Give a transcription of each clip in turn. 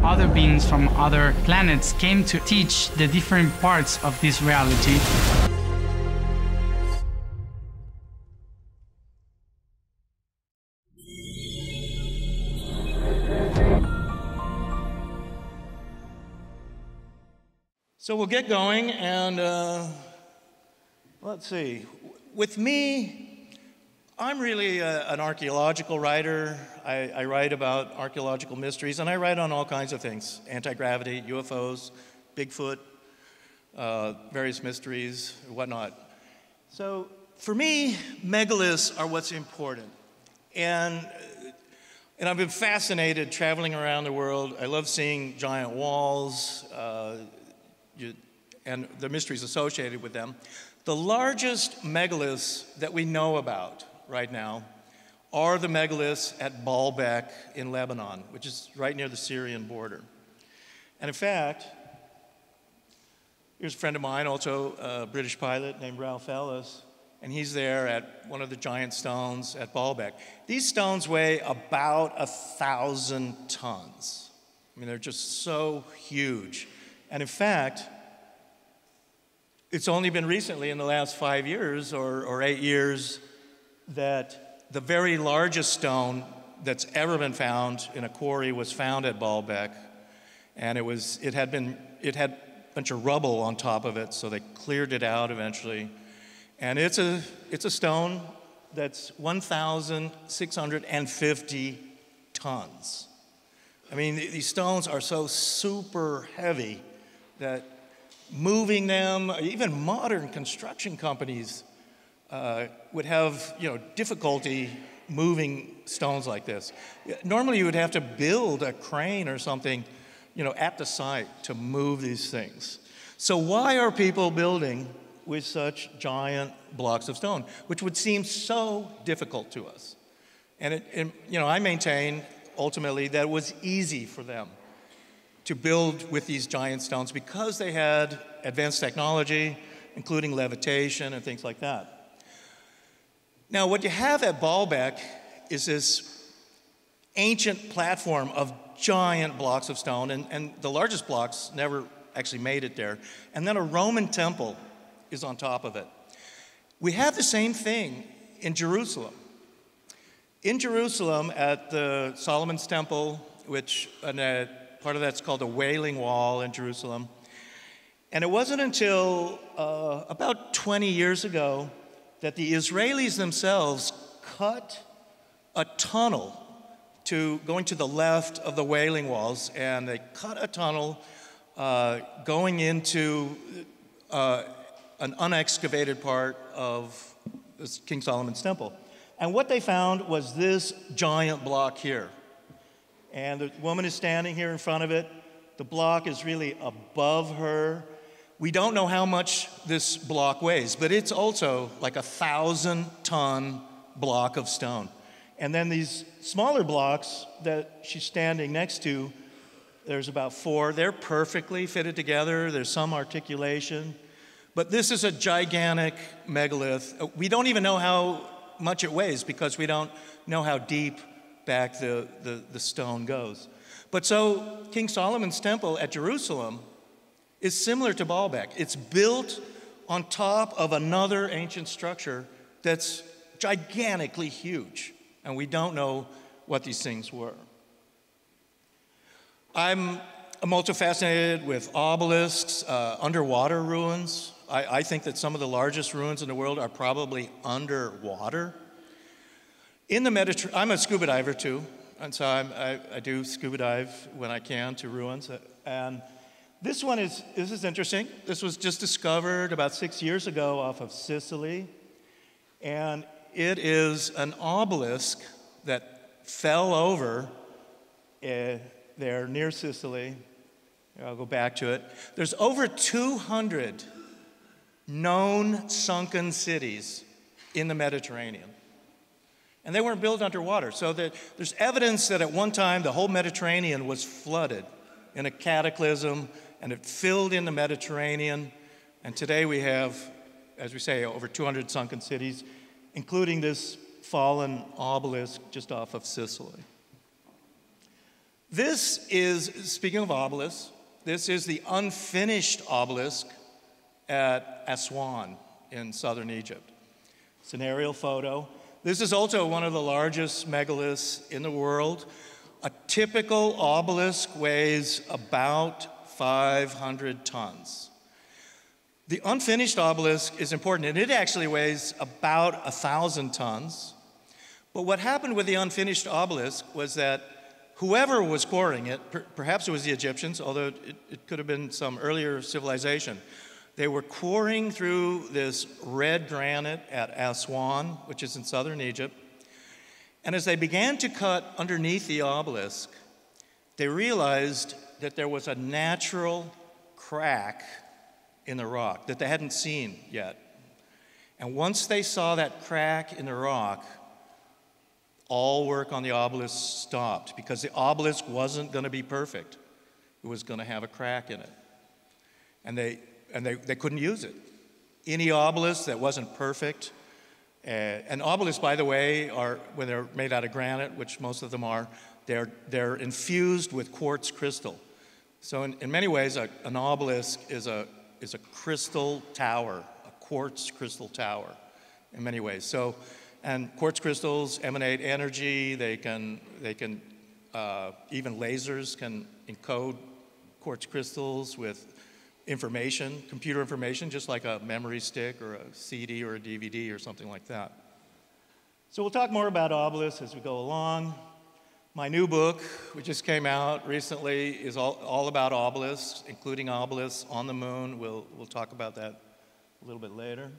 other beings from other planets came to teach the different parts of this reality. So we'll get going, and let's see. With me, I'm really an archaeological writer. I write about archaeological mysteries, and I write on all kinds of things: anti-gravity, UFOs, Bigfoot, various mysteries, whatnot. So for me, megaliths are what's important. And I've been fascinated traveling around the world. I love seeing giant walls, and the mysteries associated with them. The largest megaliths that we know about right now are the megaliths at Baalbek in Lebanon, which is right near the Syrian border. And in fact, here's a friend of mine, also a British pilot named Ralph Ellis, and he's there at one of the giant stones at Baalbek. These stones weigh about 1,000 tons. I mean, they're just so huge. And in fact, it's only been recently, in the last 5 years or 8 years, that the very largest stone that's ever been found in a quarry was found at Baalbek. And it had a bunch of rubble on top of it, so they cleared it out eventually. And it's a stone that's 1,650 tons. I mean, these stones are so super heavy that moving them, even modern construction companies would have difficulty moving stones like this. Normally you would have to build a crane or something at the site to move these things. So why are people building with such giant blocks of stone, which would seem so difficult to us? And I maintain ultimately that it was easy for them to build with these giant stones because they had advanced technology, including levitation and things like that. Now, what you have at Baalbek is this ancient platform of giant blocks of stone, and the largest blocks never actually made it there. And then a Roman temple is on top of it. We have the same thing in Jerusalem. In Jerusalem, at the Solomon's Temple, which part of that's called the Wailing Wall in Jerusalem. And it wasn't until about 20 years ago that the Israelis themselves cut a tunnel going to the left of the Wailing Walls, and they cut a tunnel going into an unexcavated part of King Solomon's Temple. And what they found was this giant block here. And the woman is standing here in front of it. The block is really above her. We don't know how much this block weighs, but it's also like 1,000-ton block of stone. And then these smaller blocks that she's standing next to, there's about 4. They're perfectly fitted together. There's some articulation. But this is a gigantic megalith. We don't even know how much it weighs because we don't know how deep back the stone goes. But so King Solomon's Temple at Jerusalem is similar to Baalbek. It's built on top of another ancient structure that's gigantically huge, and we don't know what these things were. I'm also fascinated with obelisks, underwater ruins. I think that some of the largest ruins in the world are probably underwater. In the Mediterranean, I'm a scuba diver too, and so I do scuba dive when I can to ruins. And this is interesting. This was just discovered about 6 years ago off of Sicily, and it is an obelisk that fell over there near Sicily. I'll go back to it. There's over 200 known sunken cities in the Mediterranean. And they weren't built underwater. So there's evidence that at one time the whole Mediterranean was flooded in a cataclysm, and it filled in the Mediterranean. And today we have, as we say, over 200 sunken cities, including this fallen obelisk just off of Sicily. This is, speaking of obelisks, this is the unfinished obelisk at Aswan in southern Egypt. It's an aerial photo. This is also one of the largest megaliths in the world. A typical obelisk weighs about 500 tons. The unfinished obelisk is important, and it actually weighs about 1,000 tons. But what happened with the unfinished obelisk was that whoever was quarrying it, perhaps it was the Egyptians, although it could have been some earlier civilization, they were quarrying through this red granite at Aswan, which is in southern Egypt. And as they began to cut underneath the obelisk, they realized that there was a natural crack in the rock that they hadn't seen yet. And once they saw that crack in the rock, all work on the obelisk stopped, because the obelisk wasn't going to be perfect. It was going to have a crack in it. And they couldn't use it. Any obelisk that wasn't perfect, and obelisks, by the way, are, when they're made out of granite, which most of them are, they're infused with quartz crystal. So in many ways, an obelisk is a crystal tower, a quartz crystal tower in many ways. So, and quartz crystals emanate energy. They can even lasers can encode quartz crystals with information, computer information, just like a memory stick or a CD or a DVD or something like that. So we'll talk more about obelisks as we go along. My new book, which just came out recently, is all about obelisks, including obelisks on the moon. We'll talk about that a little bit later.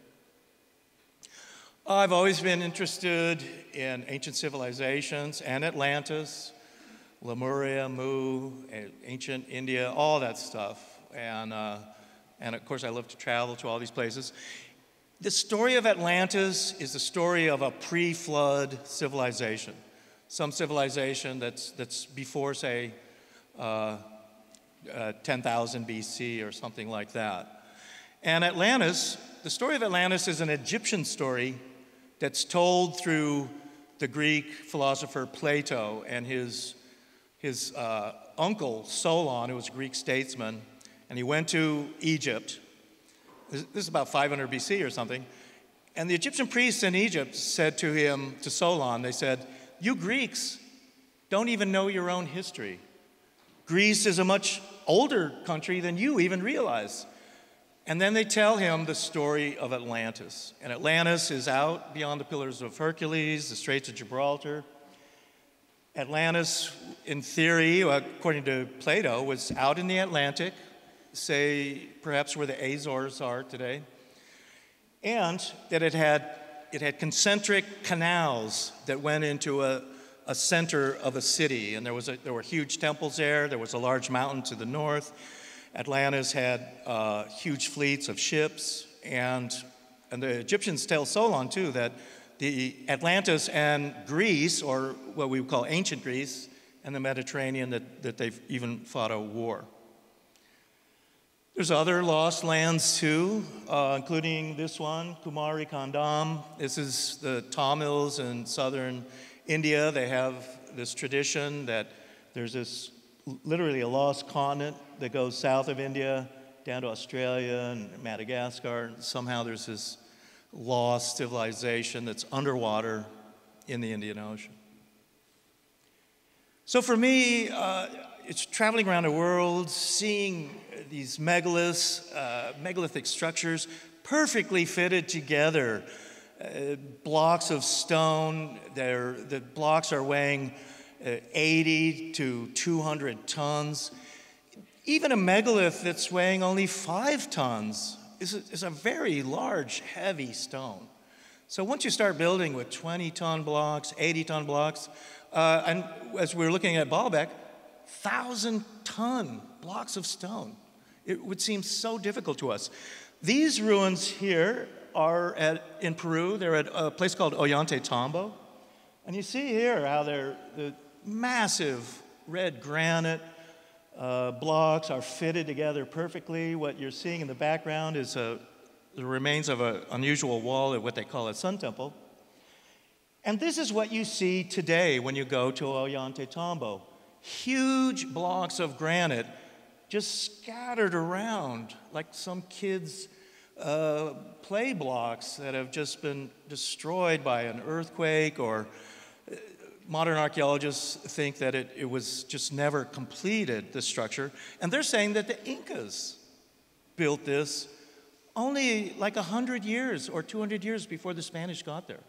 I've always been interested in ancient civilizations and Atlantis, Lemuria, Mu, ancient India, all that stuff. And of course, I love to travel to all these places. The story of Atlantis is the story of a pre-flood civilization. Some civilization that's before, say, 10,000 BC or something like that. And Atlantis, the story of Atlantis is an Egyptian story that's told through the Greek philosopher Plato and his uncle Solon, who was a Greek statesman, and he went to Egypt. This is about 500 BC or something. And the Egyptian priests in Egypt said to him, to Solon, they said, "You Greeks don't even know your own history. Greece is a much older country than you even realize." And then they tell him the story of Atlantis. And Atlantis is out beyond the Pillars of Hercules, the Straits of Gibraltar. Atlantis, in theory, according to Plato, was out in the Atlantic, say perhaps where the Azores are today, and that it had concentric canals that went into a center of a city, and there were huge temples there. There was a large mountain to the north. Atlantis had huge fleets of ships, and the Egyptians tell Solon too that the Atlantis and Greece, or what we would call ancient Greece, and the Mediterranean, that they've even fought a war. There's other lost lands too, including this one, Kumari Kandam. This is the Tamils in southern India. They have this tradition that there's this literally a lost continent that goes south of India down to Australia and Madagascar. Somehow there's this lost civilization that's underwater in the Indian Ocean. So for me, it's traveling around the world, seeing these megaliths, megalithic structures, perfectly fitted together. Blocks of stone, the blocks are weighing 80 to 200 tons. Even a megalith that's weighing only 5 tons is a very large, heavy stone. So once you start building with 20-ton blocks, 80-ton blocks, and as we're looking at Baalbek, 1,000-ton blocks of stone. It would seem so difficult to us. These ruins here are in Peru. They're at a place called Ollantaytambo. And you see here how the massive red granite blocks are fitted together perfectly. What you're seeing in the background is the remains of an unusual wall at what they call a sun temple. And this is what you see today when you go to Ollantaytambo. huge blocks of granite just scattered around like some kids' play blocks that have just been destroyed by an earthquake, or modern archaeologists think that it was just never completed, this structure. And they're saying that the Incas built this only like 100 years or 200 years before the Spanish got there.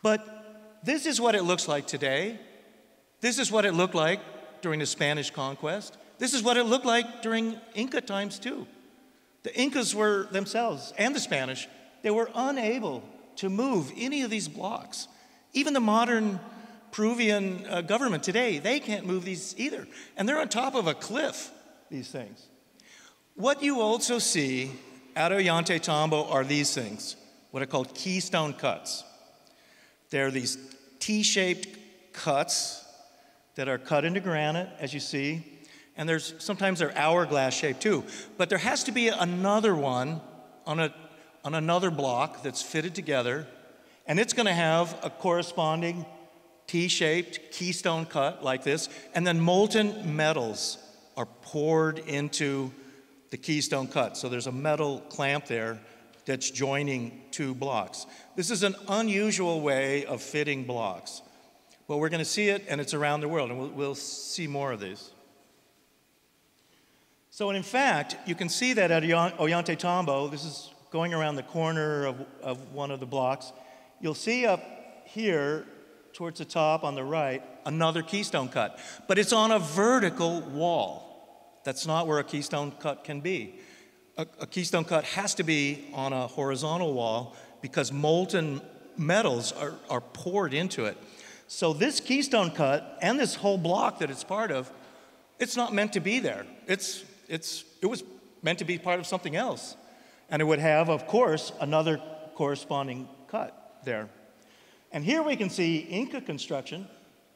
But this is what it looks like today. This is what it looked like during the Spanish conquest. This is what it looked like during Inca times too. The Incas were themselves, and the Spanish, they were unable to move any of these blocks. Even the modern Peruvian government today, they can't move these either. And they're on top of a cliff, these things. What you also see at Ollantaytambo are these things, what are called keystone cuts. They're these T-shaped cuts that are cut into granite, as you see, and sometimes they're hourglass shaped too. But there has to be another one on another block that's fitted together, and it's going to have a corresponding T-shaped keystone cut like this, and then molten metals are poured into the keystone cut. So there's a metal clamp there that's joining two blocks. This is an unusual way of fitting blocks, but we're going to see it, and it's around the world, and we'll see more of these. So in fact, you can see that at Ollantaytambo, this is going around the corner of one of the blocks. You'll see up here, towards the top on the right, another keystone cut, but it's on a vertical wall. That's not where a keystone cut can be. A keystone cut has to be on a horizontal wall because molten metals are poured into it. So this keystone cut and this whole block that it's part of, it's not meant to be there. It was meant to be part of something else. And it would have, of course, another corresponding cut there. And here we can see Inca construction,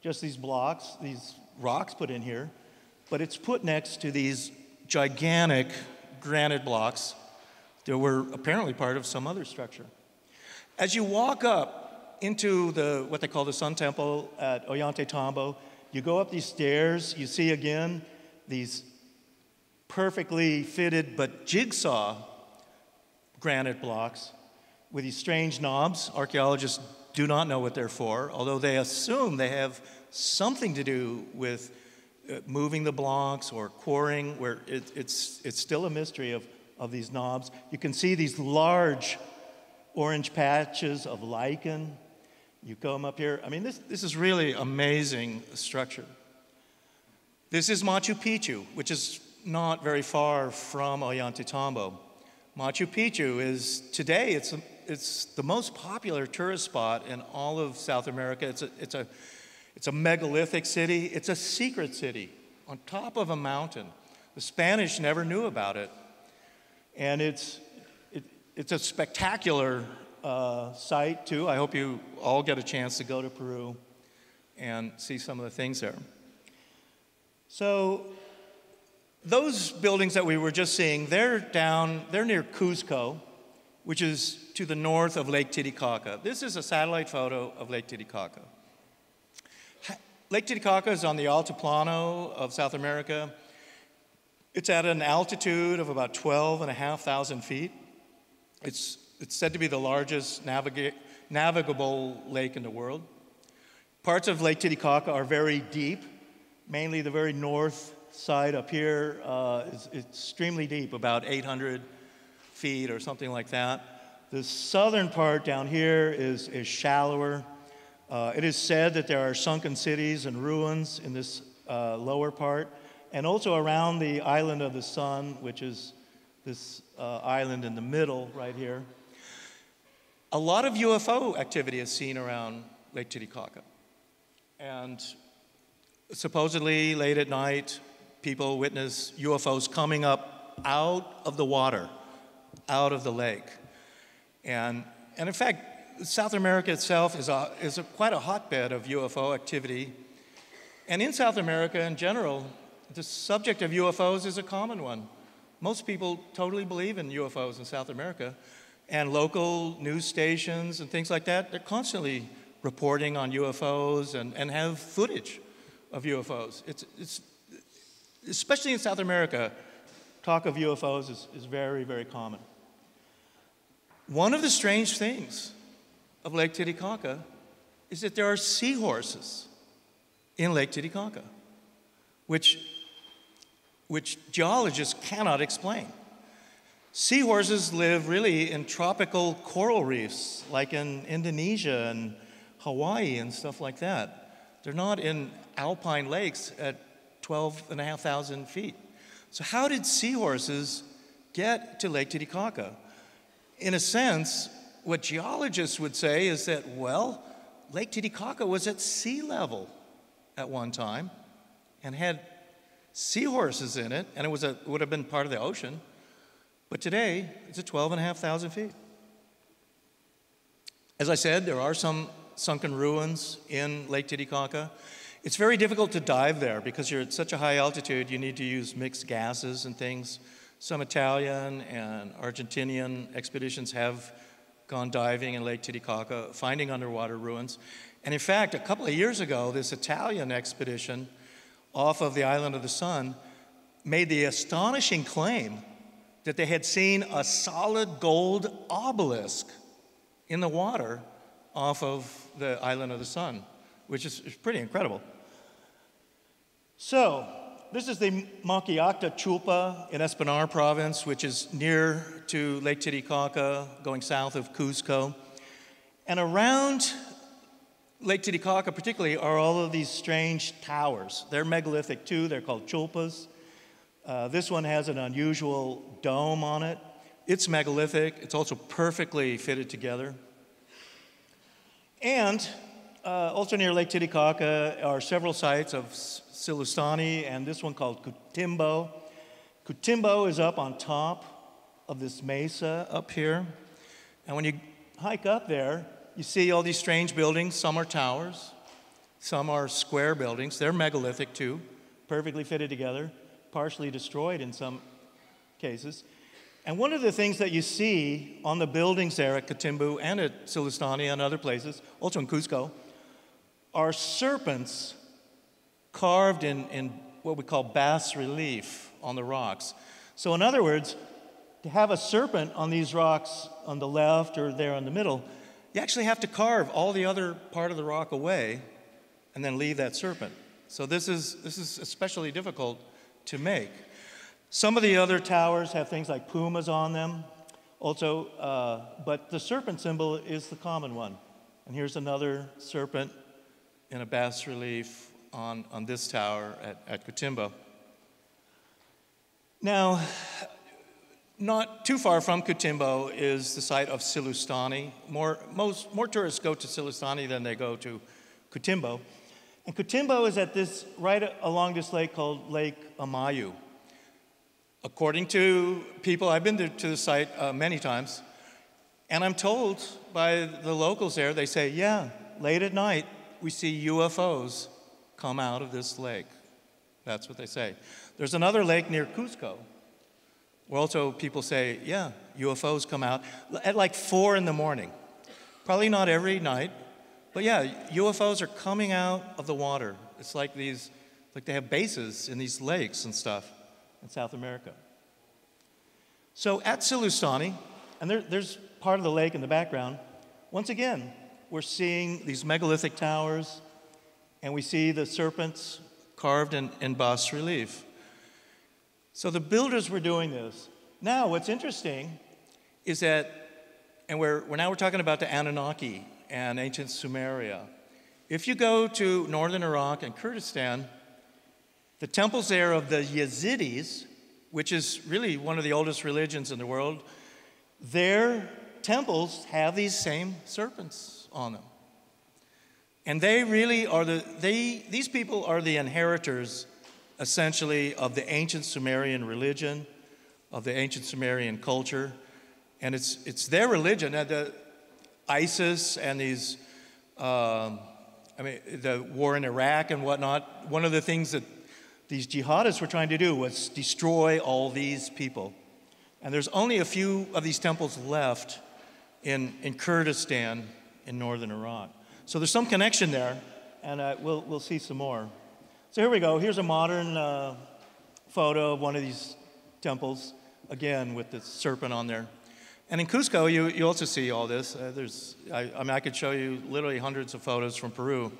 just these blocks, these rocks put in here, but it's put next to these gigantic granite blocks that were apparently part of some other structure. As you walk up into what they call the Sun Temple at Ollantaytambo, you go up these stairs, you see again these perfectly fitted but jigsaw granite blocks with these strange knobs. Archaeologists do not know what they're for, although they assume they have something to do with moving the blocks or quarrying, where it's still a mystery of these knobs. You can see these large orange patches of lichen. You come up here. I mean, this is really amazing structure. This is Machu Picchu, which is not very far from Ollantaytambo. Machu Picchu is, today, it's the most popular tourist spot in all of South America. It's a megalithic city. It's a secret city on top of a mountain. The Spanish never knew about it. And it's a spectacular site, too. I hope you all get a chance to go to Peru and see some of the things there. So those buildings that we were just seeing, they're near Cuzco, which is to the north of Lake Titicaca. This is a satellite photo of Lake Titicaca. Lake Titicaca is on the Altiplano of South America. It's at an altitude of about 12,500 feet. It's said to be the largest navigable lake in the world. Parts of Lake Titicaca are very deep. Mainly the very north side up here is extremely deep, about 800 feet or something like that. The southern part down here is shallower. It is said that there are sunken cities and ruins in this lower part, and also around the island of the Sun, which is this island in the middle right here. A lot of UFO activity is seen around Lake Titicaca. And supposedly late at night, people witness UFOs coming up out of the water, out of the lake. And in fact, South America itself is quite a hotbed of UFO activity. And in South America in general, the subject of UFOs is a common one. Most people totally believe in UFOs in South America. And local news stations and things like that, they're constantly reporting on UFOs and have footage of UFOs. It's especially in South America, talk of UFOs is very, very common. One of the strange things of Lake Titicaca is that there are seahorses in Lake Titicaca, which geologists cannot explain. Seahorses live really in tropical coral reefs, like in Indonesia and Hawaii and stuff like that. They're not in alpine lakes at 12,500 feet. So how did seahorses get to Lake Titicaca? In a sense, what geologists would say is that, well, Lake Titicaca was at sea level at one time and had seahorses in it, and it would have been part of the ocean. But today, it's at 12,500 feet. As I said, there are some sunken ruins in Lake Titicaca. It's very difficult to dive there because you're at such a high altitude, you need to use mixed gases and things. Some Italian and Argentinian expeditions have gone diving in Lake Titicaca, finding underwater ruins. And in fact, a couple of years ago, this Italian expedition off of the island of the Sun made the astonishing claim that they had seen a solid gold obelisk in the water off of the island of the Sun, which is pretty incredible. So, this is the Maquiacta Chulpa in Espanar province, which is near to Lake Titicaca, going south of Cuzco. And around Lake Titicaca particularly are all of these strange towers. They're megalithic too, they're called chulpas. This one has an unusual dome on it. It's megalithic, it's also perfectly fitted together. And also near Lake Titicaca are several sites of Silustani and this one called Cutimbo. Cutimbo is up on top of this mesa up here. And when you hike up there, you see all these strange buildings. Some are towers, some are square buildings. They're megalithic too, perfectly fitted together, partially destroyed in some cases. And one of the things that you see on the buildings there at Cotimbu and at Silustani and other places, also in Cusco, are serpents carved in what we call bas relief on the rocks. So in other words, to have a serpent on these rocks on the left or there in the middle, you actually have to carve all the other part of the rock away and then leave that serpent. So this is especially difficult to make. Some of the other towers have things like pumas on them also, but the serpent symbol is the common one. And here's another serpent in a bas relief on this tower at Cotimbo. Now, not too far from Cotimbo is the site of Silustani. More tourists go to Silustani than they go to Cotimbo. And Cotimbo is at this, right along this lake called Lake Amayu. According to people, I've been to the site many times, and I'm told by the locals there, they say, yeah, late at night, we see UFOs come out of this lake. That's what they say. There's another lake near Cusco, where also people say, yeah, UFOs come out at like 4 in the morning. Probably not every night, but yeah, UFOs are coming out of the water. It's like they have bases in these lakes and stuff in South America. So at Silustani, and there's part of the lake in the background, once again, we're seeing these megalithic towers, and we see the serpents carved in bas relief. So the builders were doing this. Now, what's interesting is that, and we're talking about the Anunnaki and ancient Sumeria. If you go to northern Iraq and Kurdistan, the temples there of the Yazidis, which is really one of the oldest religions in the world, their temples have these same serpents on them. And they really are these people are the inheritors, essentially, of the ancient Sumerian religion, of the ancient Sumerian culture. And it's their religion. The ISIS and these, the war in Iraq and whatnot, one of the things that these jihadists were trying to do was destroy all these people. And there's only a few of these temples left in Kurdistan in northern Iraq. So there's some connection there, and we'll see some more. So here we go. Here's a modern photo of one of these temples, again with the serpent on there. And in Cusco, you also see all this. I mean, I could show you literally hundreds of photos from Peru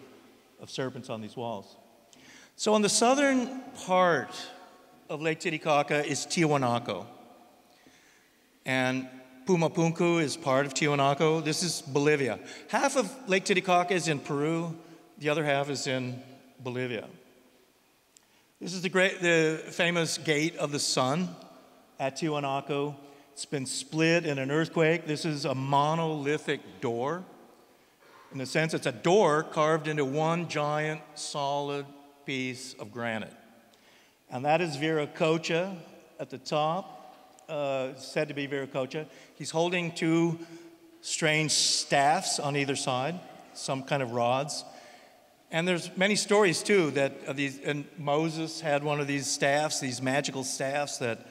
of serpents on these walls. So on the southern part of Lake Titicaca is Tiwanaku. And Pumapunku is part of Tiwanaku. This is Bolivia. Half of Lake Titicaca is in Peru. The other half is in Bolivia. This is the famous Gate of the Sun at Tiwanaku. It's been split in an earthquake. This is a monolithic door. In a sense, it's a door carved into one giant solid piece of granite. And that is Viracocha at the top. Said to be Viracocha. He's holding two strange staffs on either side, some kind of rods. And there's many stories too that and Moses had one of these staffs, these magical staffs that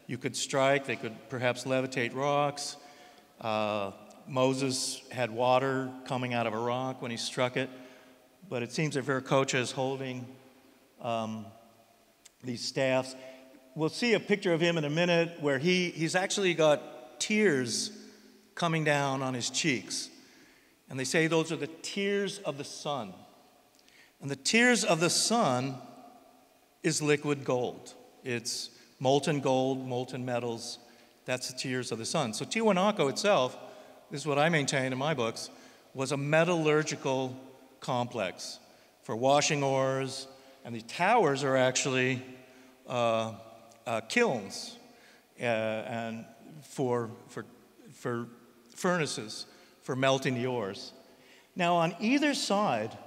you could strike. They could perhaps levitate rocks. Moses had water coming out of a rock when he struck it. But it seems that Viracocha is holding these staffs. We'll see a picture of him in a minute where he's actually got tears coming down on his cheeks. And they say those are the tears of the sun. And the tears of the sun is liquid gold. It's molten gold, molten metals. That's the tears of the sun. So Tiwanaku itself, this is what I maintain in my books, was a metallurgical complex for washing ores. And the towers are actually kilns and for furnaces for melting the ores. Now, on either side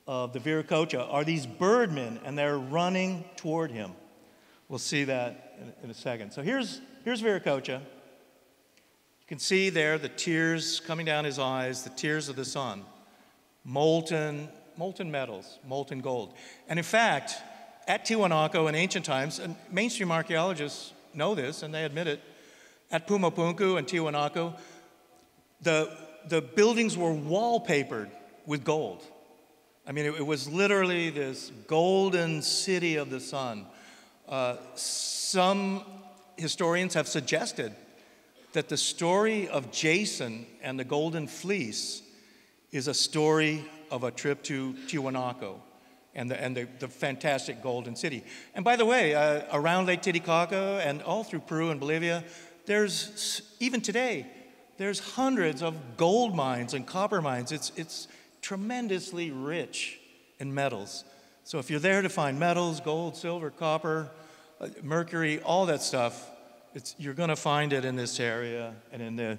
of the Viracocha are these birdmen, and they're running toward him. We'll see that in a second. So here's Viracocha. You can see there the tears coming down his eyes, the tears of the sun, molten metals, molten gold. And in fact, at Tiwanaku in ancient times, and mainstream archaeologists know this and they admit it, at Pumapunku and Tiwanaku, the buildings were wallpapered with gold. I mean, it was literally this golden city of the sun. Some historians have suggested that the story of Jason and the Golden Fleece is a story of a trip to Tiwanaku and the fantastic golden city. And by the way, around Lake Titicaca and all through Peru and Bolivia, even today, there's hundreds of gold mines and copper mines. It's tremendously rich in metals. So if you're there to find metals, gold, silver, copper, mercury, all that stuff, you're going to find it in this area and in the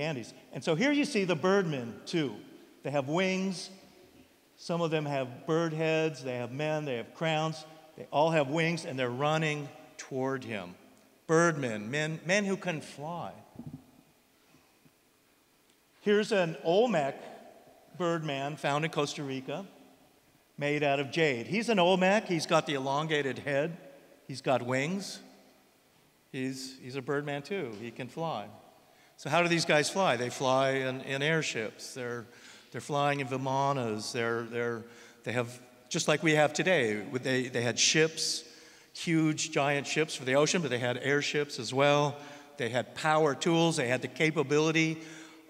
Andes. And so here you see the birdmen too. They have wings. Some of them have bird heads. They have men. They have crowns. They all have wings, and they're running toward him. Birdmen, men who can fly. Here's an Olmec birdman found in Costa Rica, made out of jade. He's an Olmec. He's got the elongated head. He's got wings. He's a birdman too. He can fly. So how do these guys fly? They fly in airships. They're flying in vimanas. They have, just like we have today. They had ships, huge giant ships for the ocean, but they had airships as well. They had power tools. They had the capability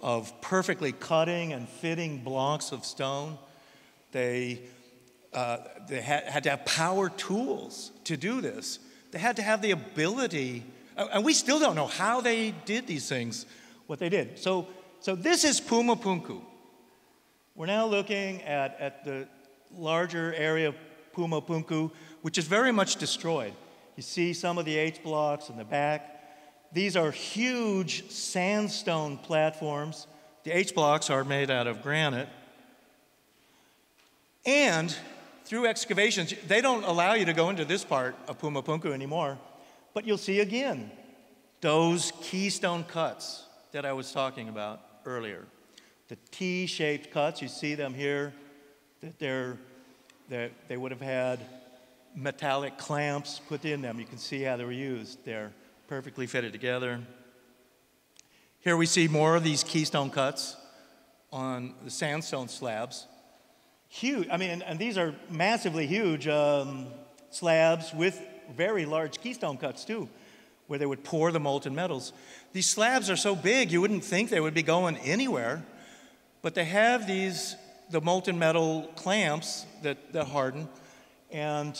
of perfectly cutting and fitting blocks of stone. They had to have power tools to do this. They had to have the ability, and we still don't know how they did these things, what they did. So this is Pumapunku. We're now looking at the larger area of Pumapunku, which is very much destroyed. You see some of the H blocks in the back. These are huge sandstone platforms. The H blocks are made out of granite. And through excavations, they don't allow you to go into this part of Pumapunku anymore, but you'll see again those keystone cuts that I was talking about earlier. The T-shaped cuts, you see them here, that they would have had metallic clamps put in them. You can see how they were used. They're perfectly fitted together. Here we see more of these keystone cuts on the sandstone slabs. huge, I mean, and these are massively huge slabs with very large keystone cuts too, where they would pour the molten metals. These slabs are so big you wouldn't think they would be going anywhere, but they have the molten metal clamps that harden, and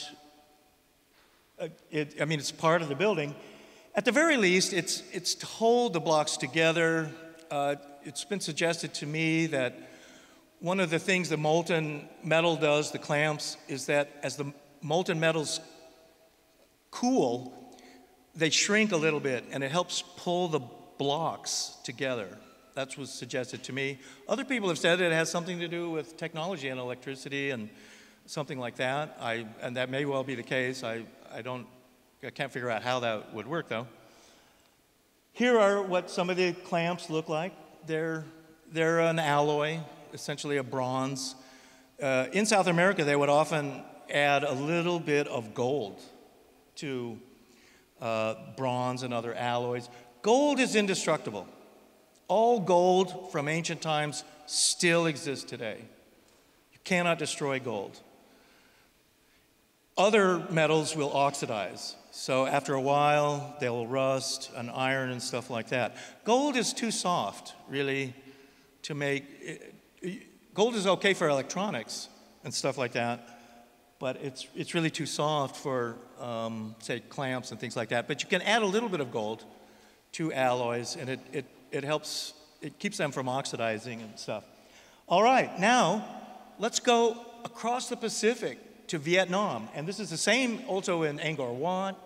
it's part of the building. At the very least, it's to hold the blocks together. It's been suggested to me that one of the things the molten metal does, the clamps, is that as the molten metals cool, they shrink a little bit, and it helps pull the blocks together. That's what's suggested to me. Other people have said it has something to do with technology and electricity and something like that. And that may well be the case. I can't figure out how that would work, though. Here are what some of the clamps look like. They're an alloy, essentially a bronze. In South America, they would often add a little bit of gold to bronze and other alloys. Gold is indestructible. All gold from ancient times still exists today. You cannot destroy gold. Other metals will oxidize. So after a while, they'll rust, and iron and stuff like that. Gold is too soft, really, to make. Gold is okay for electronics and stuff like that, but it's really too soft for, say, clamps and things like that. But you can add a little bit of gold to alloys, and it helps, it keeps them from oxidizing and stuff. All right, now let's go across the Pacific to Vietnam. And this is the same also in Angkor Wat,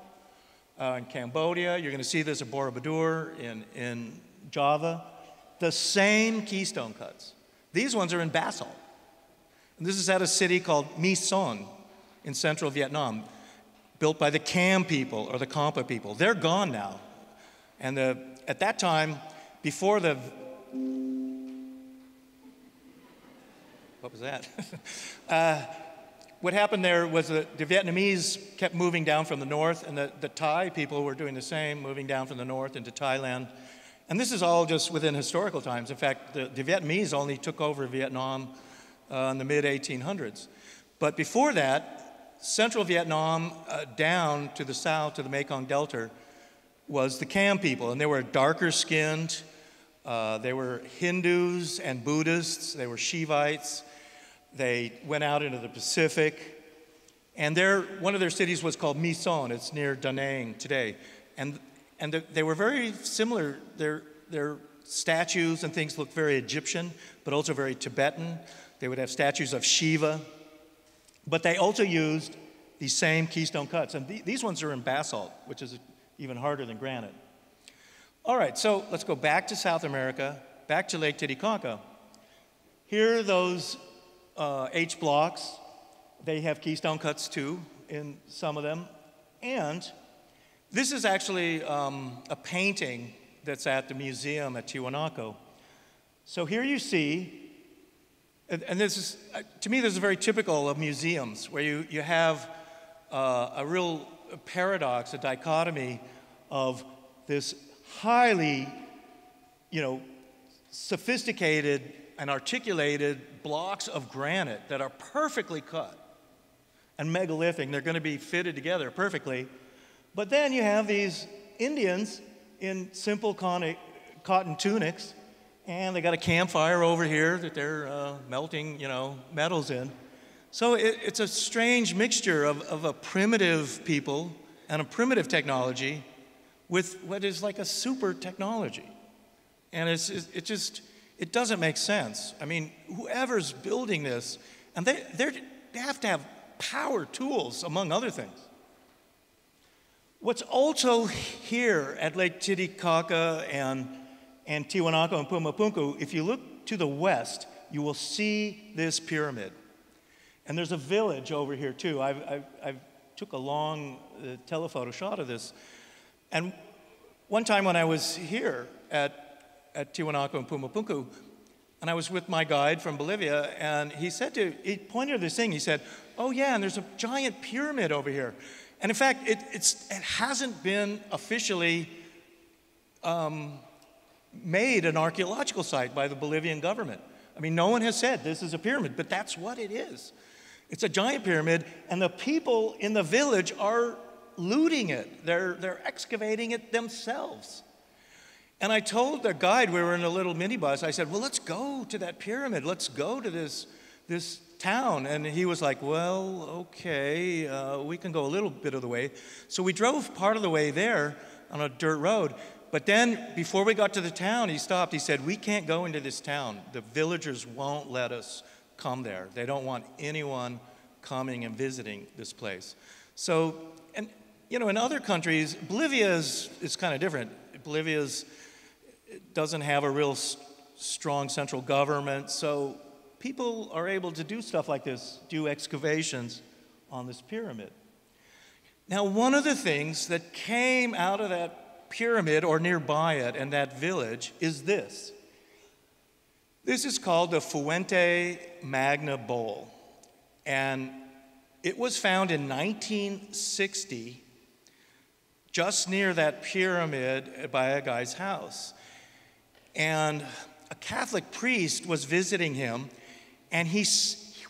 in Cambodia. You're going to see this at Borobudur in Java. The same keystone cuts. These ones are in basalt. And this is at a city called My Son in central Vietnam, built by the Cam people or the Compa people. They're gone now. And at that time, before the, what was that? What happened there was that the Vietnamese kept moving down from the north, and the Thai people were doing the same, moving down from the north into Thailand. And this is all just within historical times. In fact, the Vietnamese only took over Vietnam in the mid-1800s. But before that, central Vietnam down to the south, to the Mekong Delta, was the Cam people, and they were darker skinned. They were Hindus and Buddhists. They were Shivites. They went out into the Pacific, and one of their cities was called My Son. It's near Da Nang today, and they were very similar. Their statues and things looked very Egyptian, but also very Tibetan. They would have statues of Shiva, but they also used these same keystone cuts, and these ones are in basalt, which is even harder than granite. All right, so let's go back to South America, back to Lake Titicaca. Here are those H blocks. They have keystone cuts too in some of them. And this is actually a painting that's at the museum at Tiwanaku. So here you see, and this is, to me, this is very typical of museums, where you have a real paradox, a dichotomy of this highly, sophisticated and articulated blocks of granite that are perfectly cut and megalithic. They're going to be fitted together perfectly. But then you have these Indians in simple cotton tunics, and they got a campfire over here that they're melting, metals in. So it's a strange mixture of a primitive people and a primitive technology with what is like a super technology. And it doesn't make sense. I mean, whoever's building this, and they have to have power tools, among other things. What's also here at Lake Titicaca and Tiwanaku and Pumapunku, if you look to the west, you will see this pyramid. And there's a village over here too. I took a long telephoto shot of this. And one time when I was here at Tiwanaku and Pumapunku, and I was with my guide from Bolivia, and he pointed to this thing. He said, "Oh yeah, and there's a giant pyramid over here." And in fact, it hasn't been officially made an archaeological site by the Bolivian government. I mean, no one has said this is a pyramid, but that's what it is. It's a giant pyramid, and the people in the village are looting it. They're excavating it themselves. And I told the guide, we were in a little minibus, I said, well, let's go to that pyramid. Let's go to this town. And he was like, well, okay, we can go a little bit of the way. So we drove part of the way there on a dirt road. But then before we got to the town, he stopped. He said, we can't go into this town. The villagers won't let us come there. They don't want anyone coming and visiting this place. So, and you know, in other countries, Bolivia is kind of different. Bolivia doesn't have a real strong central government, so people are able to do stuff like this, do excavations on this pyramid. Now, one of the things that came out of that pyramid or nearby it and that village is this. This is called the Fuente Magna Bowl, and it was found in 1960 just near that pyramid by a guy's house. And a Catholic priest was visiting him, and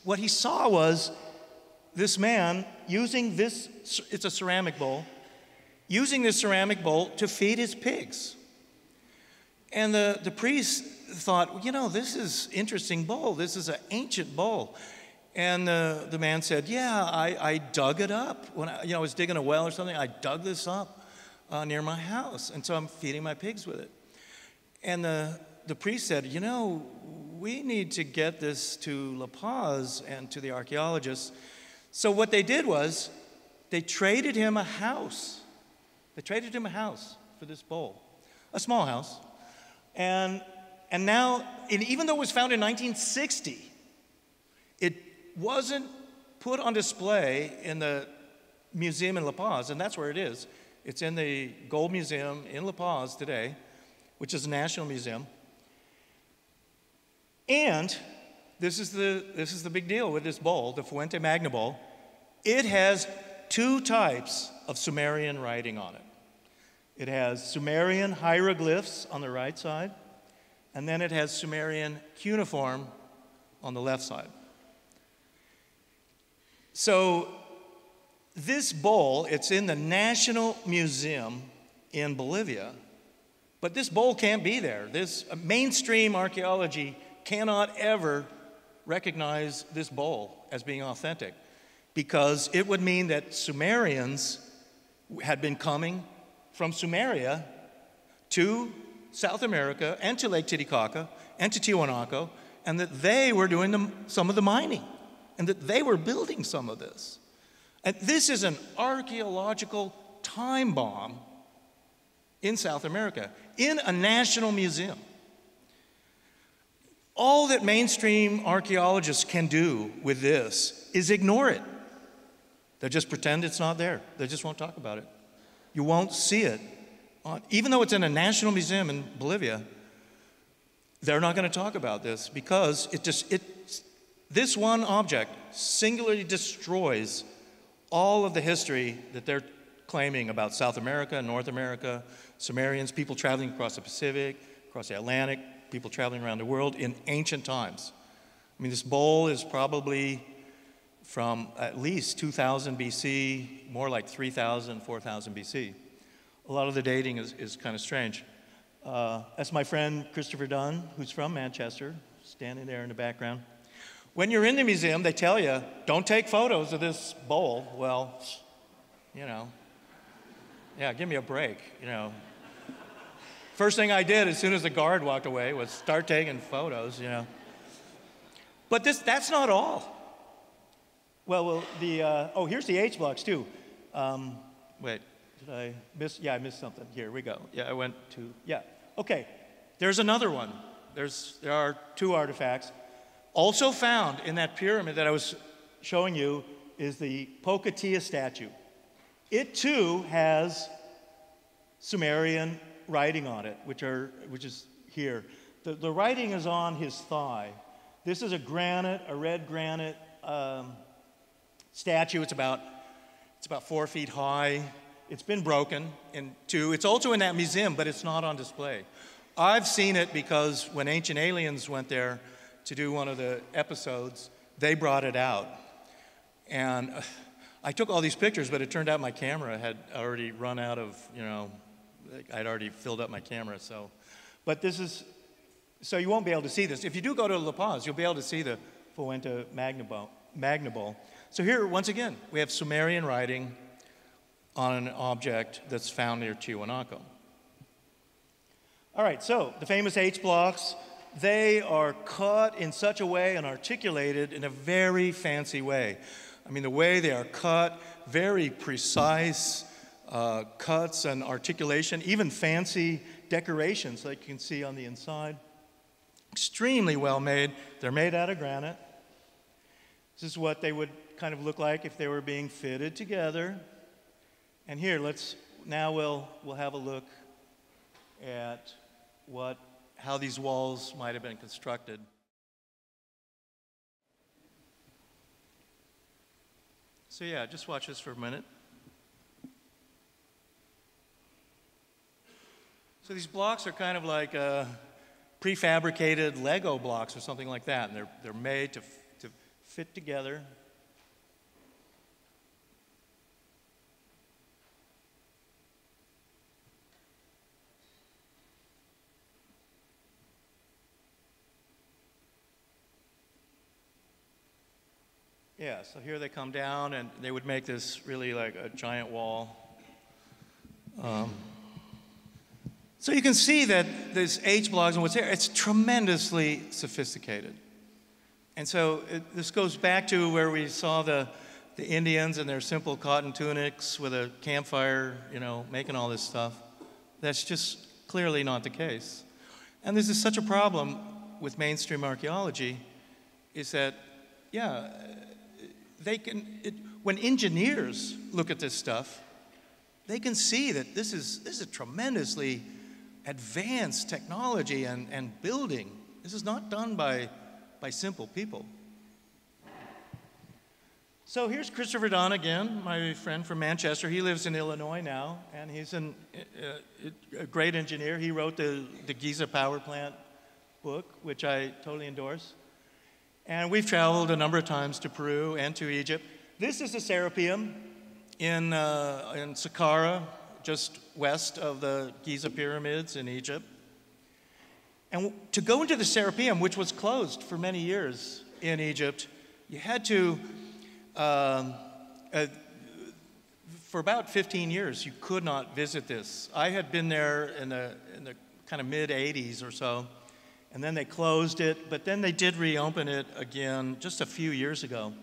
what he saw was this man using this, it's a ceramic bowl, using this ceramic bowl to feed his pigs. And the priest thought, you know, this is interesting bowl. This is an ancient bowl. And the man said, yeah, I dug it up. When I was digging a well or something, I dug this up near my house. And so I'm feeding my pigs with it. And the priest said, you know, we need to get this to La Paz and to the archaeologists. So what they did was they traded him a house. They traded him a house for this bowl, a small house. And now, even though it was found in 1960, it wasn't put on display in the museum in La Paz, and that's where it is. It's in the Gold Museum in La Paz today, which is a national museum. And this is the big deal with this bowl, the Fuente Magna Bowl. It has two types of Sumerian writing on it. It has Sumerian hieroglyphs on the right side, and then it has Sumerian cuneiform on the left side. So this bowl, it's in the National Museum in Bolivia, but this bowl can't be there. This mainstream archaeology cannot ever recognize this bowl as being authentic because it would mean that Sumerians had been coming from Sumeria to South America and to Lake Titicaca and to Tiwanaku, and that they were doing some of the mining and that they were building some of this. And this is an archaeological time bomb in South America, in a national museum. All that mainstream archaeologists can do with this is ignore it. They'll just pretend it's not there. They just won't talk about it. You won't see it. Even though it's in a national museum in Bolivia, they're not going to talk about this because this one object singularly destroys all of the history that they're claiming about South America, North America, Sumerians, people traveling across the Pacific, across the Atlantic, people traveling around the world in ancient times. I mean, this bowl is probably from at least 2000 BC, more like 3000, 4000 BC. A lot of the dating is kind of strange. That's my friend Christopher Dunn, who's from Manchester, standing there in the background. When you're in the museum, they tell you, don't take photos of this bowl. Well, you know, yeah, give me a break, you know. First thing I did as soon as the guard walked away was start taking photos, you know. But that's not all. Well, here's the H blocks too. Wait, did I miss? Yeah, I missed something. Here we go. Yeah, I went to, yeah. Okay, there's another one. There are two artifacts. Also found in that pyramid that I was showing you is the Pokatia statue. It too has Sumerian writing on it, which is here. The writing is on his thigh. This is a red granite statue. It's about 4 feet high. It's been broken in two. It's also in that museum, but it's not on display. I've seen it because when Ancient Aliens went there to do one of the episodes, they brought it out. And I took all these pictures, but it turned out my camera had already run out of, I'd already filled up my camera, so. But this is, so you won't be able to see this. If you do go to La Paz, you'll be able to see the Fuente Magna Bowl. So here, once again, we have Sumerian writing on an object that's found near Tiwanaku. All right, so the famous H blocks, they are cut in such a way and articulated in a very fancy way. I mean, the way they are cut, very precise cuts and articulation, even fancy decorations like you can see on the inside. Extremely well made. They're made out of granite. This is what they would kind of look like if they were being fitted together. And here, now we'll have a look at how these walls might have been constructed. So yeah, just watch this for a minute. So these blocks are kind of like prefabricated Lego blocks or something like that, and they're made to fit together. Yeah, so here they come down, and they would make this really like a giant wall. So you can see that this H blocks and what's here, it's tremendously sophisticated. And so this goes back to where we saw the Indians in their simple cotton tunics with a campfire, making all this stuff. That's just clearly not the case. And this is such a problem with mainstream archaeology, is that, yeah, when engineers look at this stuff, they can see that this is a tremendously advanced technology and building. This is not done by simple people. So here's Christopher Dunn again, my friend from Manchester. He lives in Illinois now, and he's a great engineer. He wrote the Giza power plant book, which I totally endorse. And we've traveled a number of times to Peru and to Egypt. This is the Serapeum in Saqqara, just west of the Giza pyramids in Egypt. And to go into the Serapeum, which was closed for many years in Egypt, you had to, for about 15 years, you could not visit this. I had been there in the kind of mid-'80s or so, and then they closed it, but then they did reopen it again just a few years ago.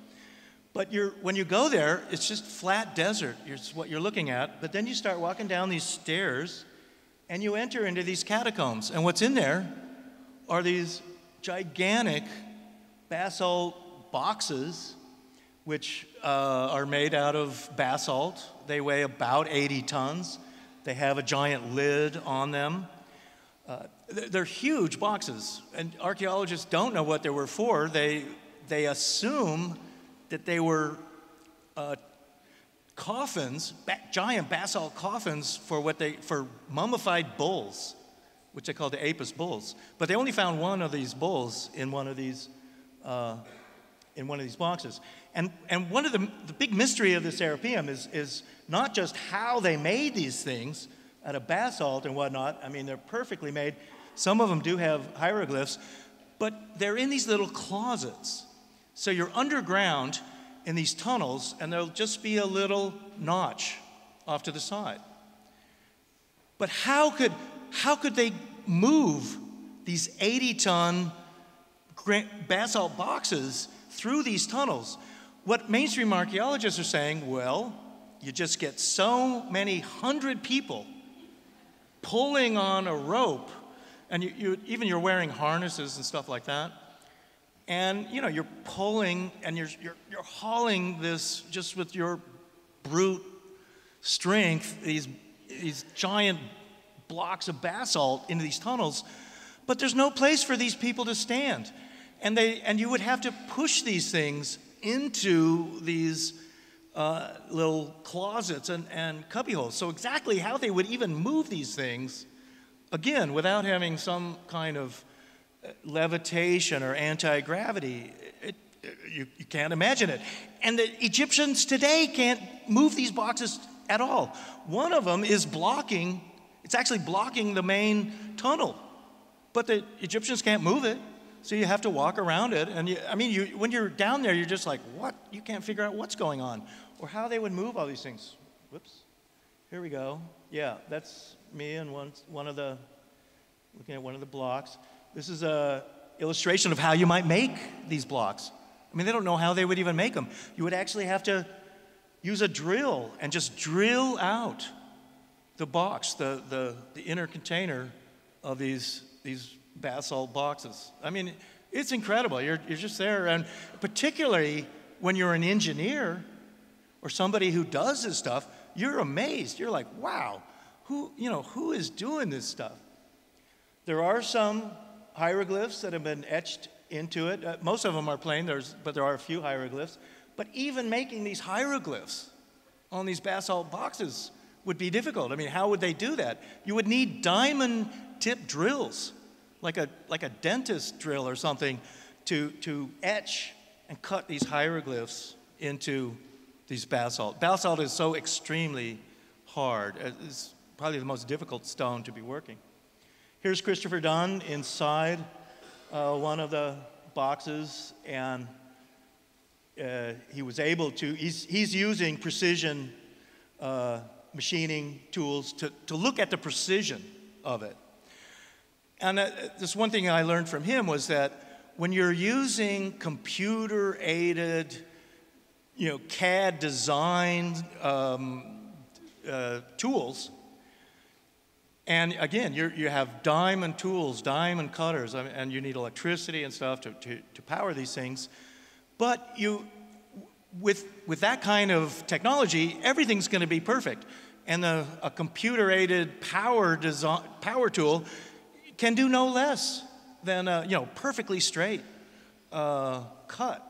But when you go there, it's just flat desert, what you're looking at, but then you start walking down these stairs, and you enter into these catacombs. And what's in there are these gigantic basalt boxes, which are made out of basalt. They weigh about 80 tons. They have a giant lid on them. They're huge boxes, and archaeologists don't know what they were for. They assume that they were coffins, giant basalt coffins for mummified bulls, which they call the Apis bulls. But they only found one of these bulls in one of these boxes. And one of the big mystery of the Serapeum is not just how they made these things out of basalt and whatnot. I mean, they're perfectly made. Some of them do have hieroglyphs, but they're in these little closets. So you're underground in these tunnels, and there'll just be a little notch off to the side. But how could they move these 80-ton basalt boxes through these tunnels? What mainstream archaeologists are saying, well, you just get so many hundred people pulling on a rope, and you're wearing harnesses and stuff like that. And you're pulling and you're hauling this just with your brute strength, these giant blocks of basalt into these tunnels, but there's no place for these people to stand. And you would have to push these things into these little closets and cubbyholes. So exactly how they would even move these things, again, without having some kind of levitation or anti-gravity. You can't imagine it. And the Egyptians today can't move these boxes at all. One of them is blocking, it's actually blocking the main tunnel. But the Egyptians can't move it, so you have to walk around it. And when you're down there, you're just like, what? You can't figure out what's going on or how they would move all these things. Whoops. Here we go. Yeah, that's me and looking at one of the blocks. This is an illustration of how you might make these blocks. I mean, they don't know how they would even make them. You would actually have to use a drill and just drill out the box, the inner container of these basalt boxes. I mean, it's incredible. You're just there, and particularly when you're an engineer or somebody who does this stuff, you're amazed. You're like, wow, who is doing this stuff? There are some hieroglyphs that have been etched into it. Most of them are plain, but there are a few hieroglyphs. But even making these hieroglyphs on these basalt boxes would be difficult. I mean, how would they do that? You would need diamond-tipped drills, like a dentist drill or something, to etch and cut these hieroglyphs into these basalt. Basalt is so extremely hard. It's probably the most difficult stone to be working. Here's Christopher Dunn inside one of the boxes, and he was able to, he's using precision machining tools to look at the precision of it. And this one thing I learned from him was that when you're using computer-aided, CAD designed tools, and again, you have diamond tools, diamond cutters, and you need electricity and stuff to power these things. But with that kind of technology, everything's going to be perfect. And a computer-aided power tool can do no less than perfectly straight cut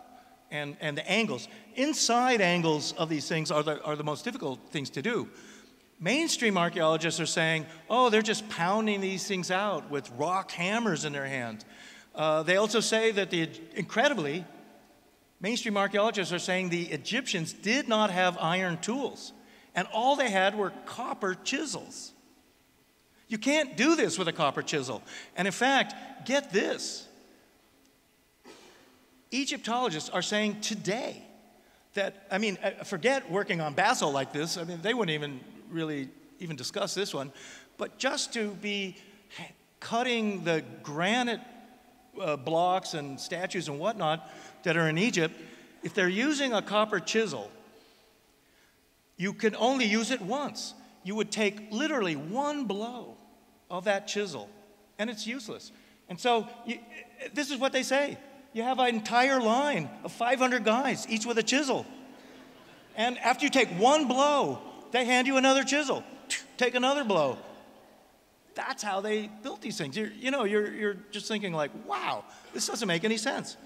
and the angles. Inside angles of these things are the most difficult things to do. Mainstream archaeologists are saying, oh, they're just pounding these things out with rock hammers in their hand. They also say that incredibly, mainstream archaeologists are saying the Egyptians did not have iron tools, and all they had were copper chisels. You can't do this with a copper chisel. And in fact, get this. Egyptologists are saying today that, forget working on basalt like this. They wouldn't even discuss this one. But just to be cutting the granite blocks and statues and whatnot that are in Egypt, if they're using a copper chisel, you can only use it once. You would take literally one blow of that chisel, and it's useless. And so this is what they say. You have an entire line of 500 guys, each with a chisel. And after you take one blow, they hand you another chisel. Take another blow. That's how they built these things. You're just thinking like, wow, this doesn't make any sense.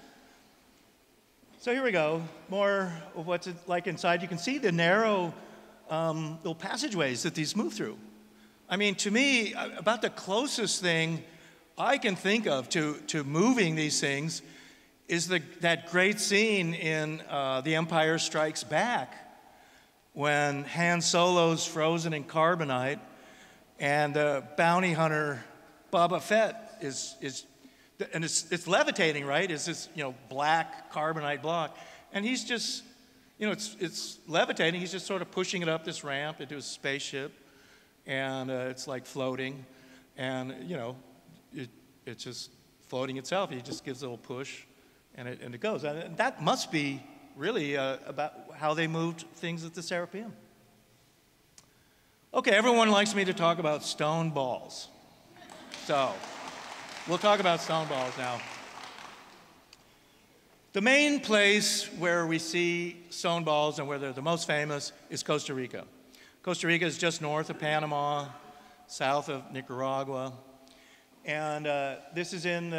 So here we go. More of what's it like inside. You can see the narrow little passageways that these move through. To me, about the closest thing I can think of to moving these things is that great scene in The Empire Strikes Back when Han Solo's frozen in carbonite and the bounty hunter Boba Fett is and it's levitating, right? It's this black carbonite block, and he's just it's levitating. He's just sort of pushing it up this ramp into his spaceship, and it's like floating, and it's just floating itself. He just gives a little push, and it goes. And that must be really about how they moved things at the Serapeum. Okay, everyone likes me to talk about stone balls, so we'll talk about stone balls now. The main place where we see stone balls and where they're the most famous is Costa Rica. Costa Rica is just north of Panama, south of Nicaragua. And this is in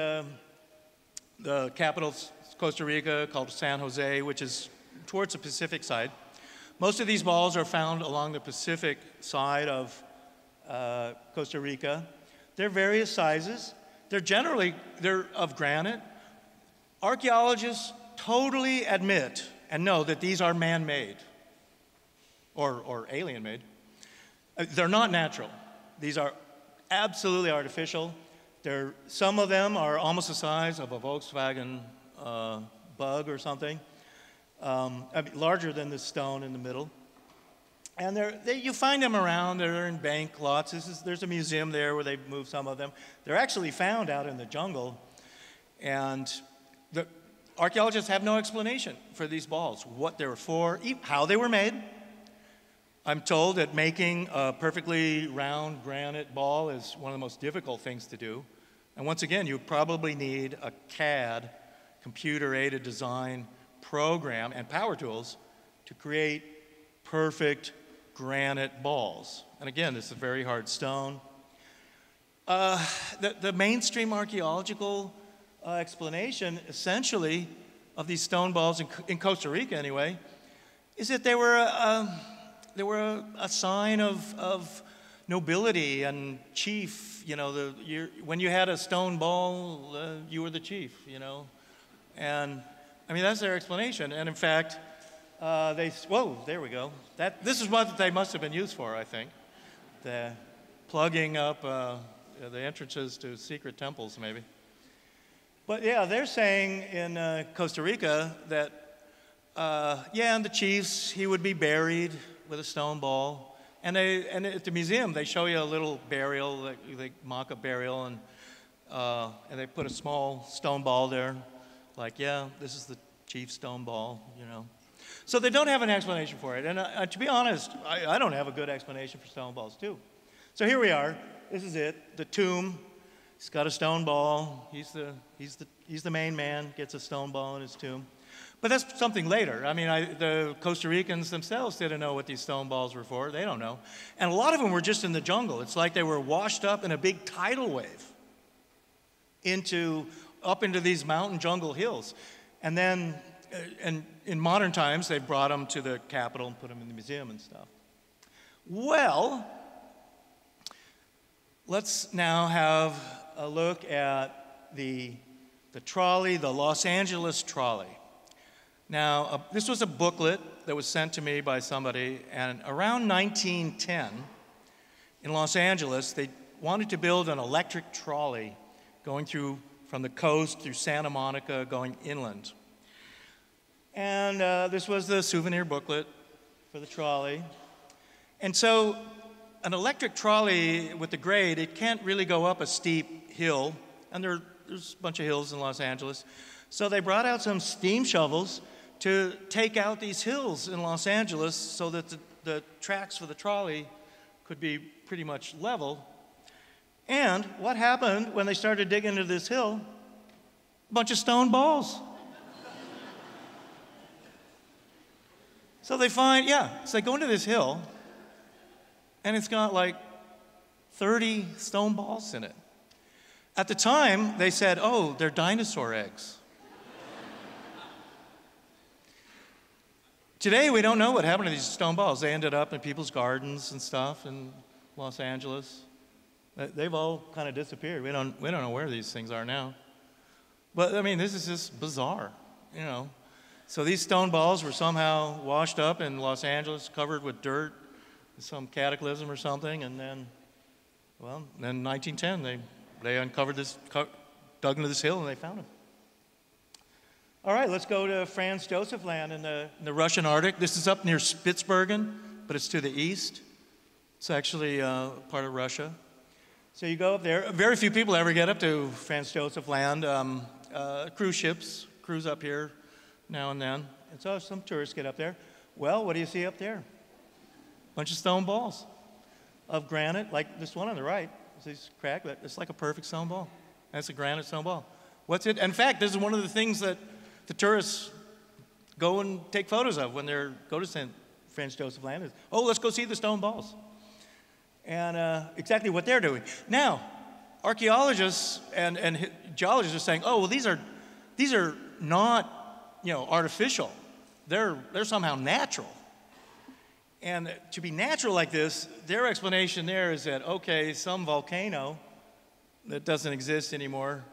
the capital of Costa Rica called San Jose, which is towards the Pacific side. Most of these balls are found along the Pacific side of Costa Rica. They're various sizes. they're of granite. Archaeologists totally admit and know that these are man-made or alien-made. They're not natural. These are absolutely artificial. Some of them are almost the size of a Volkswagen Bug or something, larger than this stone in the middle. And you find them around. They're in bank lots. There's a museum there where they move some of them. They're actually found out in the jungle. And the archaeologists have no explanation for these balls, what they were for, how they were made. I'm told that making a perfectly round granite ball is one of the most difficult things to do. And once again, you probably need a CAD, computer-aided design program, and power tools to create perfect granite balls. And again, this is a very hard stone. The mainstream archaeological explanation, essentially, of these stone balls in Costa Rica anyway, is that they were a sign of nobility and chief. You know, when you had a stone ball, you were the chief, you know. And I mean, that's their explanation. And in fact, whoa, there we go. This is what they must have been used for, I think. The plugging up the entrances to secret temples, maybe. But yeah, they're saying in Costa Rica that, and the chiefs, he would be buried with a stone ball. And at the museum, they show you a little burial, they mock a burial, and they put a small stone ball there. Like, yeah, this is the chief stone ball, you know. So they don't have an explanation for it. And to be honest, I don't have a good explanation for stone balls, too. So here we are. This is it, the tomb. He's got a stone ball. He's the main man, gets a stone ball in his tomb. But that's something later. I mean, the Costa Ricans themselves didn't know what these stone balls were for. They don't know. And a lot of them were just in the jungle. It's like they were washed up in a big tidal wave up into these mountain jungle hills. And then, and in modern times, they brought them to the capital and put them in the museum and stuff. Well, let's now have a look at the trolley, the Los Angeles trolley. Now, this was a booklet that was sent to me by somebody, and around 1910, in Los Angeles, they wanted to build an electric trolley going from the coast through Santa Monica, going inland. And this was the souvenir booklet for the trolley. And so an electric trolley with the grade, it can't really go up a steep hill, and there's a bunch of hills in Los Angeles. So they brought out some steam shovels to take out these hills in Los Angeles so that the tracks for the trolley could be pretty much level. And what happened when they started digging into this hill? A bunch of stone balls. So they find, so they go into this hill, and it's got like 30 stone balls in it. At the time, they said, oh, they're dinosaur eggs. Today, we don't know what happened to these stone balls. They ended up in people's gardens and stuff in Los Angeles. They've all kind of disappeared. We don't know where these things are now. But, I mean, this is just bizarre, you know. So these stone balls were somehow washed up in Los Angeles, covered with dirt, some cataclysm or something, and then, well, in 1910, they uncovered this, dug into this hill, and they found them. All right, let's go to Franz Josef Land in the Russian Arctic. This is up near Spitsbergen, but it's to the east. It's actually part of Russia. So you go up there. Very few people ever get up to Franz Josef Land. Cruise ships cruise up here now and then. And so some tourists get up there. Well, what do you see up there? A bunch of stone balls of granite, like this one on the right. It's cracked, but it's like a perfect stone ball. That's a granite stone ball. What's it? In fact, this is one of the things that the tourists go and take photos of when they go to Franz Josef Land. Is, oh, let's go see the stone balls. And exactly what they're doing. Now, archaeologists and geologists are saying, oh, well, these are not, artificial. They're somehow natural. And to be natural like this, their explanation there is that, okay, some volcano that doesn't exist anymore,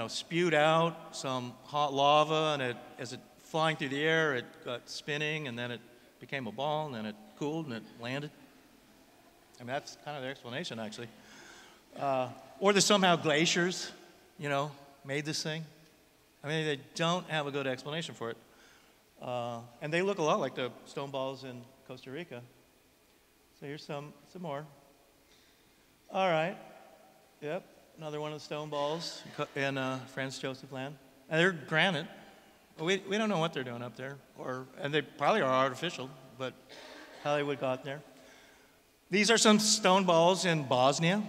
spewed out some hot lava, and as it flying through the air, it got spinning, and then it became a ball, and then it cooled, and it landed. I mean, that's kind of their explanation, actually. Or that somehow glaciers, made this thing. I mean, they don't have a good explanation for it. And they look a lot like the stone balls in Costa Rica. So here's some more. All right. Yep, another one of the stone balls in Franz Joseph Land. And they're granite. We don't know what they're doing up there, and they probably are artificial, but how they would got there. These are some stone balls in Bosnia,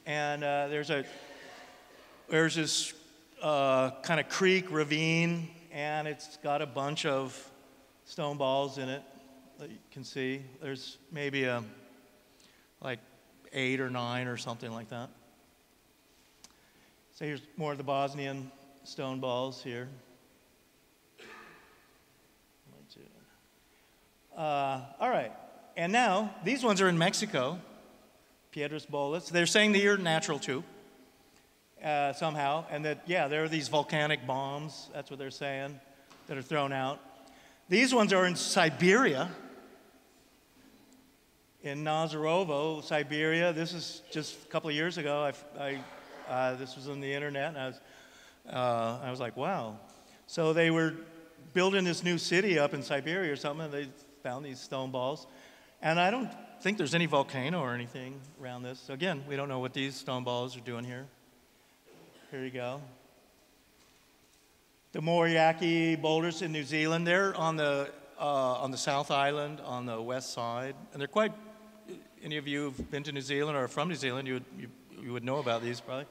and there's this kind of creek ravine, and it's got a bunch of stone balls in it that you can see. There's maybe like 8 or 9 or something like that. So here's more of the Bosnian stone balls here. All right, and now these ones are in Mexico, Piedras Bolas. They're saying they are natural too, somehow, and that, there are these volcanic bombs, that's what they're saying, that are thrown out. These ones are in Siberia, in Nazarovo, Siberia. This is just a couple of years ago. This was on the internet, and I was like, wow. So they were building this new city up in Siberia or something, and they found these stone balls. And I don't think there's any volcano or anything around this. So again, we don't know what these stone balls are doing here. Here you go. The Moriaki boulders in New Zealand, they're on the South Island, on the west side. And they're quite, any of you who've been to New Zealand or are from New Zealand, you would know about these probably.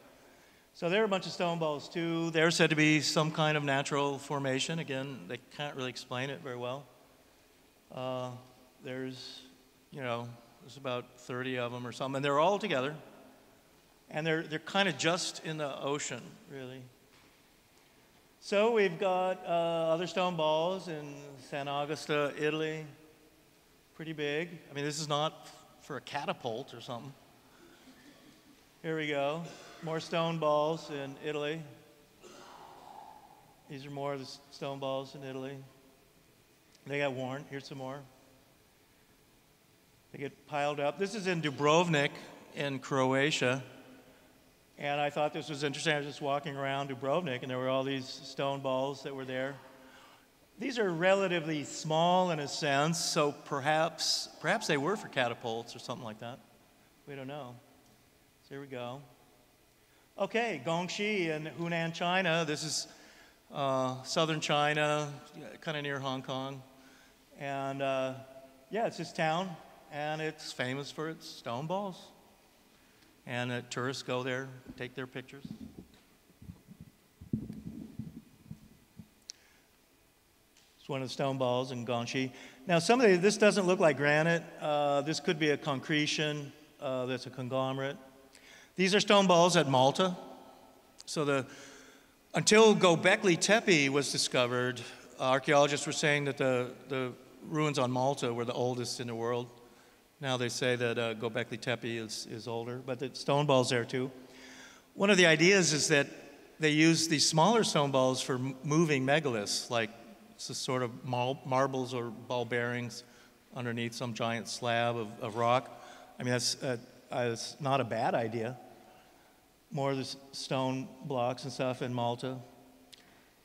So there are a bunch of stone balls too. They're said to be some kind of natural formation. Again, they can't really explain it very well. There's about 30 of them or something, and they're all together. And they're kind of just in the ocean, really. So we've got other stone balls in Sant'Agata, Italy. Pretty big. I mean, this is not for a catapult or something. Here we go. More stone balls in Italy. These are more of the stone balls in Italy. They got worn. Here's some more. They get piled up. This is in Dubrovnik in Croatia. And I thought this was interesting. I was just walking around Dubrovnik, and there were all these stone balls that were there. These are relatively small in a sense, so perhaps they were for catapults or something like that. We don't know. So here we go. Okay, Gongxi in Hunan, China. This is southern China, kind of near Hong Kong. And it's this town, and it's famous for its stone balls. And tourists go there, take their pictures. It's one of the stone balls in Gongxi. Now, this doesn't look like granite. This could be a concretion that's a conglomerate. These are stone balls at Malta. So until Göbekli Tepe was discovered, archaeologists were saying that the ruins on Malta were the oldest in the world. Now they say that Göbekli Tepe is older, but the stone balls there too. One of the ideas is that they use these smaller stone balls for moving megaliths, like sort of marbles or ball bearings underneath some giant slab of rock. I mean, that's not a bad idea. More of the stone blocks and stuff in Malta.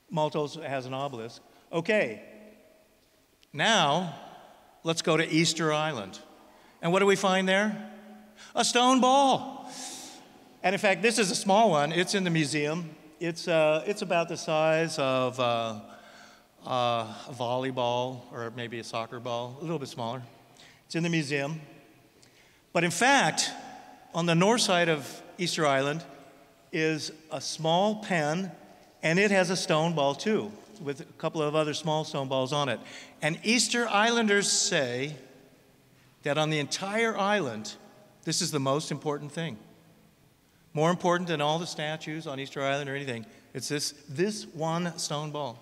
Malta also has an obelisk. Okay, now let's go to Easter Island. And what do we find there? A stone ball. And in fact, this is a small one. It's in the museum. It's about the size of a volleyball or maybe a soccer ball, a little bit smaller. It's in the museum. But in fact, on the north side of Easter Island is a small pen, and it has a stone ball too, with a couple of other small stone balls on it. And Easter Islanders say that on the entire island, this is the most important thing. More important than all the statues on Easter Island or anything. It's this one stone ball.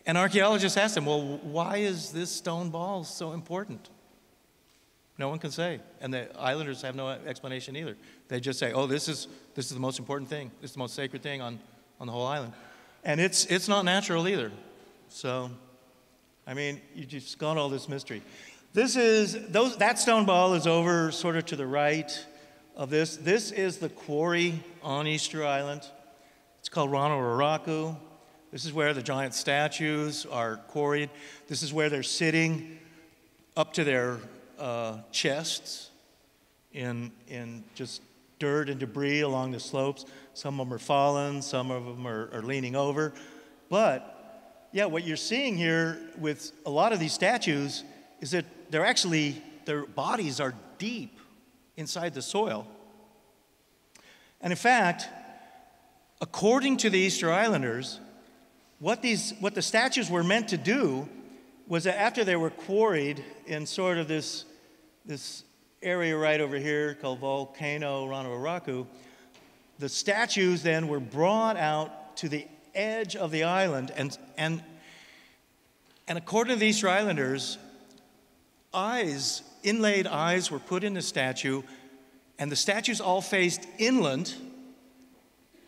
And archaeologists asked them, well, why is this stone ball so important? No one can say. And the islanders have no explanation either. They just say, oh, this is the most important thing. This is the most sacred thing on the whole island. And it's not natural either. So, I mean, you just got all this mystery. That stone ball is over sort of to the right of this. This is the quarry on Easter Island. It's called Ranawaraku. This is where the giant statues are quarried. This is where they're sitting up to their chests in just dirt and debris along the slopes. Some of them are fallen, some of them are leaning over. But, yeah, what you're seeing here with a lot of these statues is that their bodies are deep inside the soil. And in fact, according to the Easter Islanders, what the statues were meant to do was that after they were quarried in sort of this area right over here called Volcano Ranawaraku, the statues then were brought out to the edge of the island, and according to the Easter Islanders, inlaid eyes were put in the statue, and the statues all faced inland,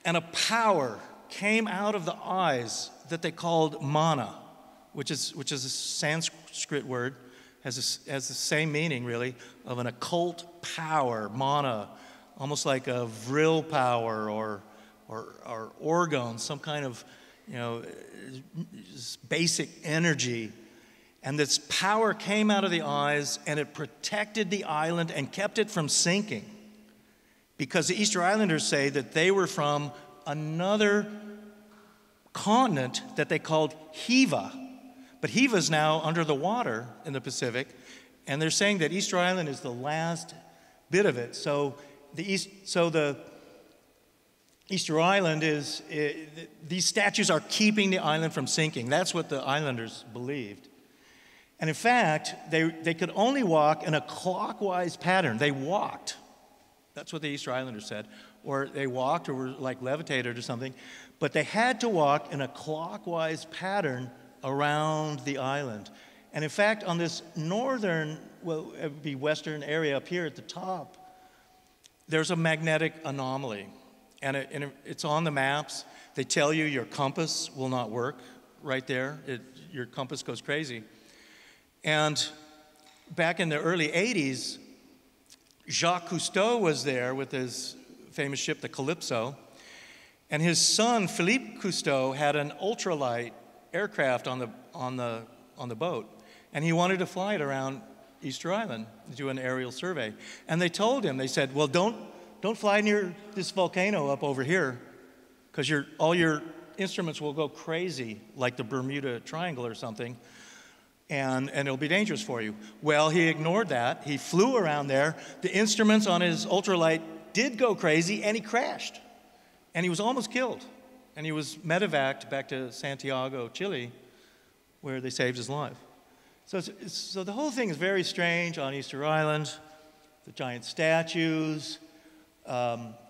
and a power came out of the eyes that they called mana, which is a Sanskrit word, has the same meaning really of an occult power, mana, almost like a vril power or orgone, some kind of basic energy. And this power came out of the eyes, and it protected the island and kept it from sinking. Because the Easter Islanders say that they were from another continent that they called Hiva. But Hiva is now under the water in the Pacific, and they're saying that Easter Island is the last bit of it. So the Easter Island these statues are keeping the island from sinking. That's what the islanders believed. And in fact, they could only walk in a clockwise pattern. They walked. That's what the Easter Islanders said. Or they walked or were like levitated or something. But they had to walk in a clockwise pattern around the island. And in fact, on this northern, well, it would be western area up here at the top, there's a magnetic anomaly. And it's on the maps. They tell you your compass will not work right there. Your compass goes crazy. And back in the early 80s, Jacques Cousteau was there with his famous ship, the Calypso. And his son, Philippe Cousteau, had an ultralight aircraft on the boat. And he wanted to fly it around Easter Island, do an aerial survey. And they told him, they said, well, don't fly near this volcano up over here, because all your instruments will go crazy, like the Bermuda Triangle or something, and it'll be dangerous for you. Well, he ignored that. He flew around there. The instruments on his ultralight did go crazy, and he crashed. And he was almost killed. And he was medevaced back to Santiago, Chile, where they saved his life. So the whole thing is very strange on Easter Island, the giant statues.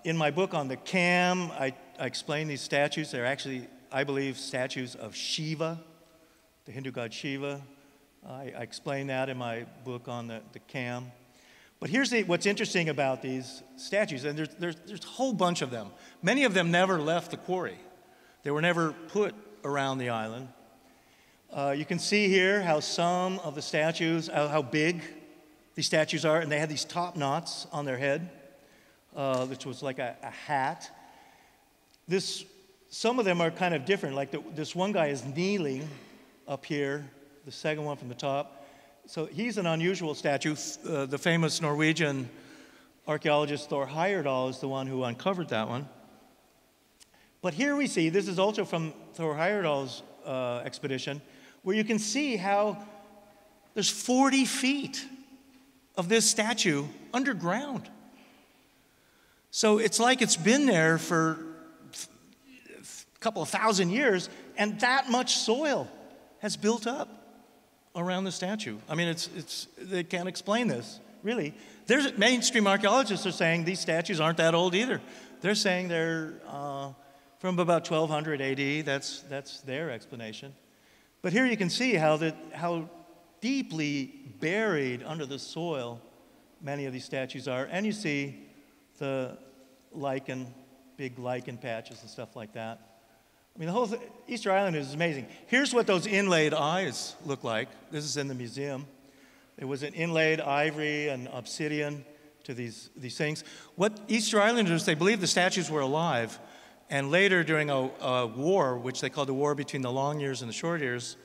In my book on the Cam, I explain these statues. They're actually, I believe, statues of Shiva, the Hindu god Shiva. I explain that in my book on the Cam. But here's what's interesting about these statues, and there's a whole bunch of them. Many of them never left the quarry. They were never put around the island. You can see here how some of the statues, how big these statues are, and they had these top knots on their head, which was like a hat. Some of them are kind of different. Like this one guy is kneeling up here, the second one from the top. So he's an unusual statue. The famous Norwegian archaeologist Thor Heyerdahl is the one who uncovered that one. But here we see, this is also from Thor Heyerdahl's expedition, where you can see how there's 40 feet of this statue underground. So it's like it's been there for a couple of thousand years, and that much soil has built up around the statue. I mean, they can't explain this, really. Mainstream archaeologists are saying these statues aren't that old either. They're saying they're from about 1200 AD. That's their explanation. But here you can see how deeply buried under the soil many of these statues are. And you see the lichen, big lichen patches and stuff like that. I mean, the whole Easter Island is amazing. Here's what those inlaid eyes look like. This is in the museum. There was an inlaid ivory and obsidian to these things. What Easter Islanders, they believed the statues were alive. And later, during a war, which they called the war between the long ears and the short ears,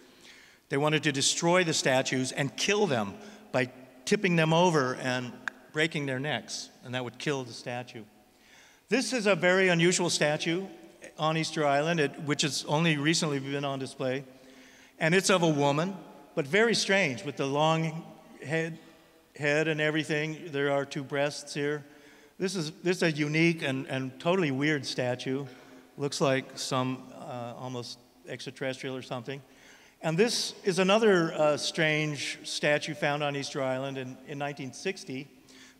they wanted to destroy the statues and kill them by tipping them over and breaking their necks, and that would kill the statue. This is a very unusual statue on Easter Island, which has only recently been on display. And it's of a woman, but very strange, with the long head and everything. There are two breasts here. This is a unique and totally weird statue. Looks like some almost extraterrestrial or something. And this is another strange statue found on Easter Island in 1960,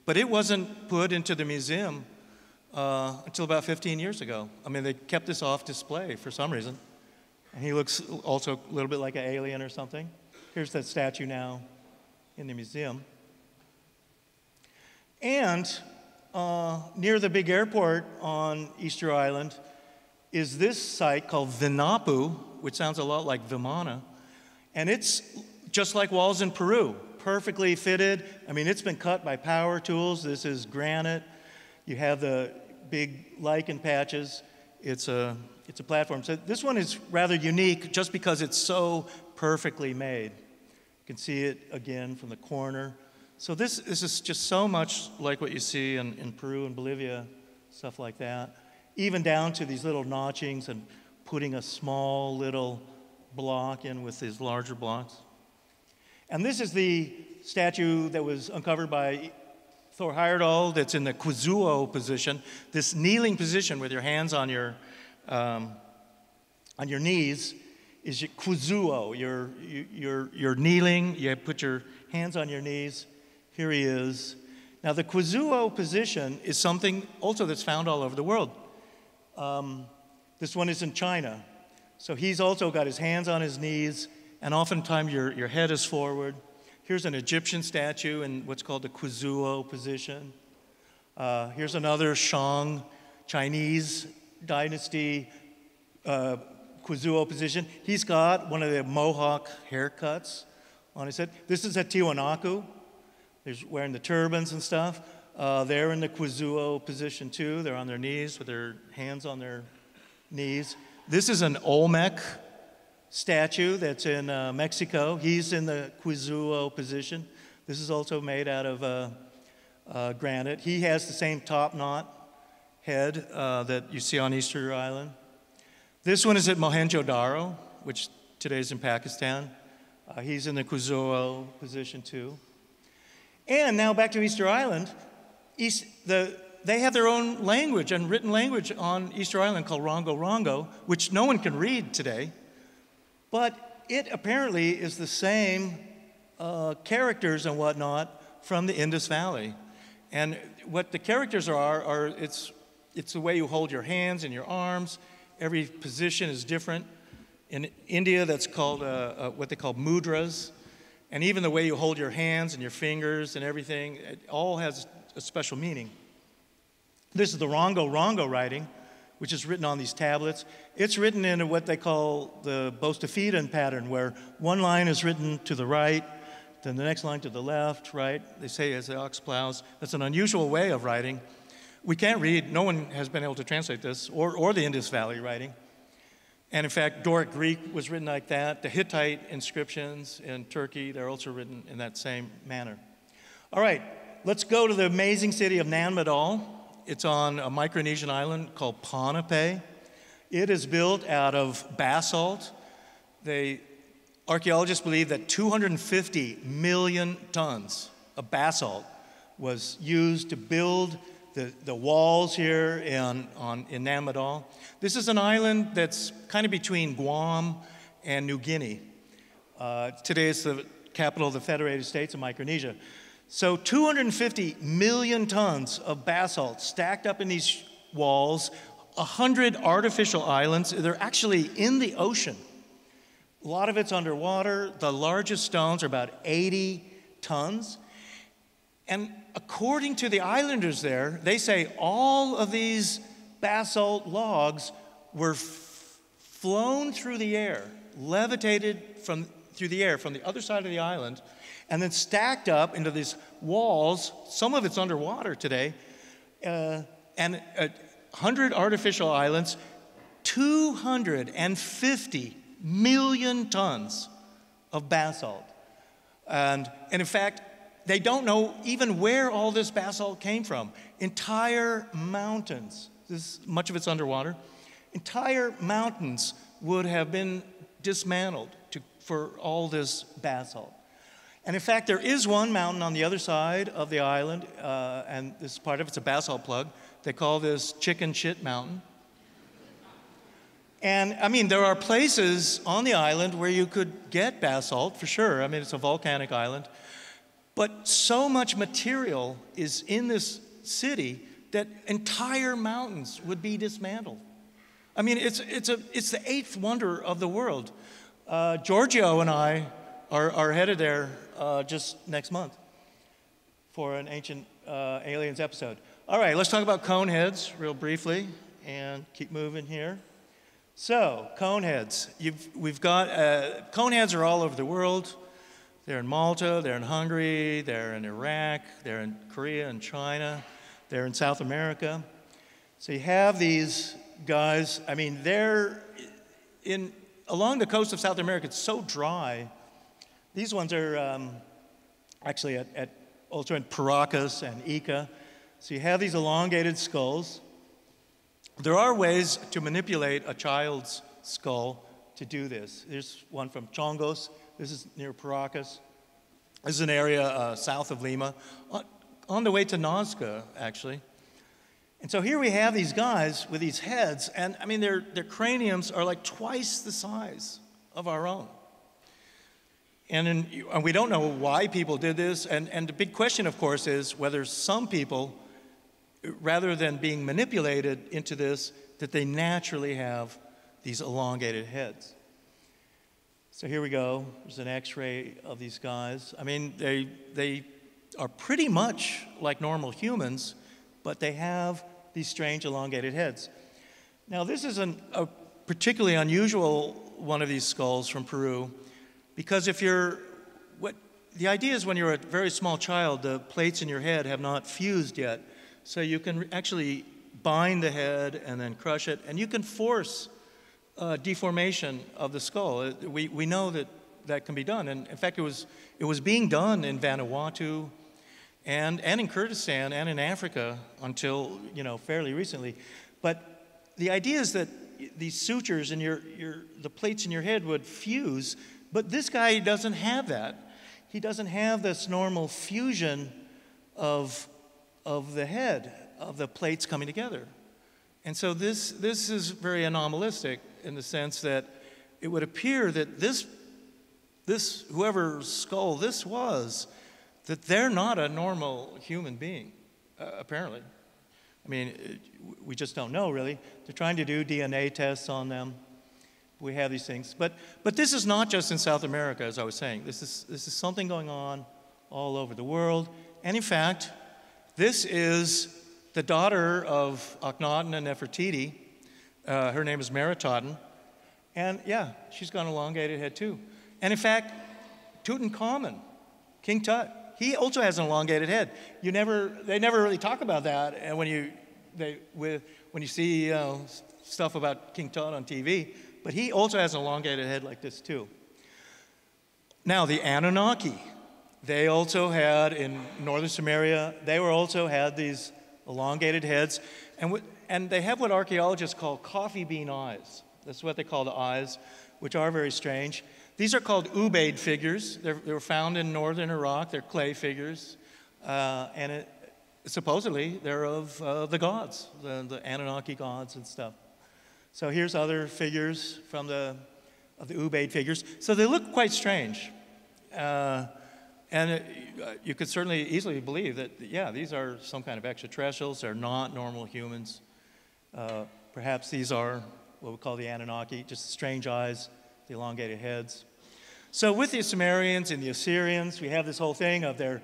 but it wasn't put into the museum until about 15 years ago. I mean, they kept this off display for some reason. And he looks also a little bit like an alien or something. Here's that statue now in the museum. And near the big airport on Easter Island is this site called Vinapu, which sounds a lot like Vimana. And it's just like walls in Peru, perfectly fitted. I mean, it's been cut by power tools. This is granite. You have the big lichen patches. It's a platform. So this one is rather unique just because it's so perfectly made. You can see it again from the corner. So this is just so much like what you see in Peru and Bolivia, stuff like that. Even down to these little notchings and putting a small little block in with these larger blocks. And this is the statue that was uncovered by Thor Heyerdahl that's in the Kuzuo position, this kneeling position with your hands on your knees is your Kuzuo. You're kneeling, you put your hands on your knees. Here he is. Now the Kuzuo position is something also that's found all over the world. This one is in China. So he's also got his hands on his knees, and oftentimes your head is forward. Here's an Egyptian statue in what's called the Kuzuo position. Here's another Shang Chinese dynasty Kuzuo position. He's got one of the Mohawk haircuts on his head. This is at Tiwanaku. They're wearing the turbans and stuff. They're in the Kuzuo position too. They're on their knees with their hands on their knees. This is an Olmec statue that's in Mexico. He's in the Kuzuo position. This is also made out of granite. He has the same top knot head that you see on Easter Island. This one is at Mohenjo-Daro, which today is in Pakistan. He's in the Kuzuo position too. And now back to Easter Island. They have their own language and written language on Easter Island called Rongo Rongo, which no one can read today. But it apparently is the same characters and whatnot from the Indus Valley. And what the characters are it's the way you hold your hands and your arms. Every position is different. In India, that's called what they call mudras. And even the way you hold your hands and your fingers and everything, it all has a special meaning. This is the Rongo Rongo writing, which is written on these tablets. It's written in what they call the Bostafidan pattern, where one line is written to the right, then the next line to the left, right? They say as the ox plows. That's an unusual way of writing. We can't read, no one has been able to translate this, or the Indus Valley writing. And in fact, Doric Greek was written like that. The Hittite inscriptions in Turkey, they're also written in that same manner. All right, let's go to the amazing city of Nan Madol. It's on a Micronesian island called Ponape. It is built out of basalt. Archaeologists believe that 250 million tons of basalt was used to build the walls here in Nan Madol. This is an island that's kind of between Guam and New Guinea. Today it's the capital of the Federated States of Micronesia. So 250 million tons of basalt stacked up in these walls, 100 artificial islands. They're actually in the ocean. A lot of it's underwater. The largest stones are about 80 tons. And according to the islanders there, they say all of these basalt logs were flown through the air, levitated through the air from the other side of the island, and then stacked up into these walls. Some of it's underwater today, and 100 artificial islands, 250 million tons of basalt. And in fact, they don't know even where all this basalt came from. Entire mountains, much of it's underwater, entire mountains would have been dismantled for all this basalt. And in fact, there is one mountain on the other side of the island, and this part of it's a basalt plug. They call this Chicken Shit Mountain. And I mean, there are places on the island where you could get basalt for sure. I mean, it's a volcanic island. But so much material is in this city that entire mountains would be dismantled. I mean, it's the eighth wonder of the world. Giorgio and I are headed there just next month for an Ancient Aliens episode. All right, let's talk about cone heads real briefly and keep moving here. So, cone heads. We've got, cone heads are all over the world. They're in Malta, they're in Hungary, they're in Iraq, they're in Korea and China, they're in South America. So you have these guys, I mean, they're along the coast of South America, it's so dry. These ones are actually also in Paracas and Ica. So you have these elongated skulls. There are ways to manipulate a child's skull to do this. There's one from Chongos. This is near Paracas. This is an area south of Lima, on the way to Nazca, actually. And so here we have these guys with these heads, and I mean, their craniums are like twice the size of our own. And we don't know why people did this, and the big question, of course, is whether some people, rather than being manipulated into this, that they naturally have these elongated heads. So here we go. There's an x-ray of these guys. I mean, they are pretty much like normal humans, but they have these strange elongated heads. Now, this is a particularly unusual one of these skulls from Peru, because the idea is when you're a very small child, the plates in your head have not fused yet, so you can actually bind the head and then crush it, and you can force deformation of the skull. We know that can be done, and in fact, it was being done in Vanuatu, and in Kurdistan, and in Africa until fairly recently. But the idea is that these sutures and the plates in your head would fuse, but this guy doesn't have that. He doesn't have this normal fusion of the head, of the plates coming together. And so this is very anomalistic in the sense that it would appear that this whoever's skull this was, that they're not a normal human being, apparently. I mean, we just don't know, really. They're trying to do DNA tests on them. We have these things. But this is not just in South America, as I was saying. This is something going on all over the world. And in fact, this is the daughter of Akhenaten and Nefertiti. Her name is Meritaten. And yeah, she's got an elongated head too. And in fact, Tutankhamun, King Tut, he also has an elongated head. They never really talk about that. And when you see stuff about King Tut on TV, but he also has an elongated head like this too. Now the Anunnaki, they also had in northern Samaria, they also had these elongated heads, and they have what archaeologists call coffee bean eyes. That's what they call the eyes, which are very strange. These are called Ubaid figures. They were found in northern Iraq. They're clay figures, and supposedly they're of the gods, the Anunnaki gods and stuff. So here's other figures of the Ubaid figures. So they look quite strange, and you could certainly easily believe that, yeah, these are some kind of extraterrestrials. They're not normal humans. Perhaps these are what we call the Anunnaki, just the strange eyes, the elongated heads. So with the Sumerians and the Assyrians, we have this whole thing of their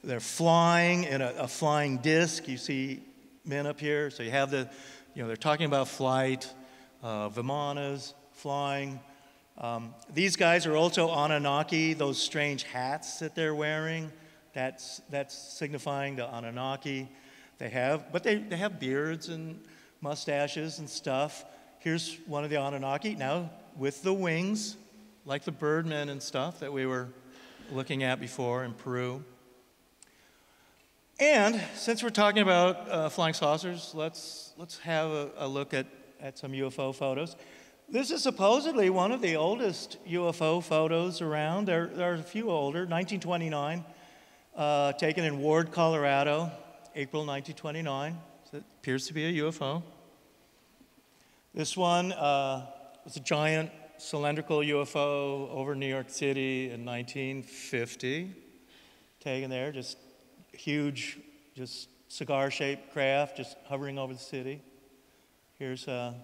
They're flying in a flying disc. You see men up here. So you have the, they're talking about flight, vimanas, flying. These guys are also Anunnaki, those strange hats that they're wearing. That's signifying the Anunnaki. They have beards and mustaches and stuff. Here's one of the Anunnaki now with the wings, like the birdmen and stuff that we were looking at before in Peru. And since we're talking about flying saucers, let's have a look at some UFO photos. This is supposedly one of the oldest UFO photos around. There are a few older, 1929, taken in Ward, Colorado, April 1929. So it appears to be a UFO. This one was a giant cylindrical UFO over New York City in 1950, taken there, just huge, just cigar-shaped craft, just hovering over the city. Here's a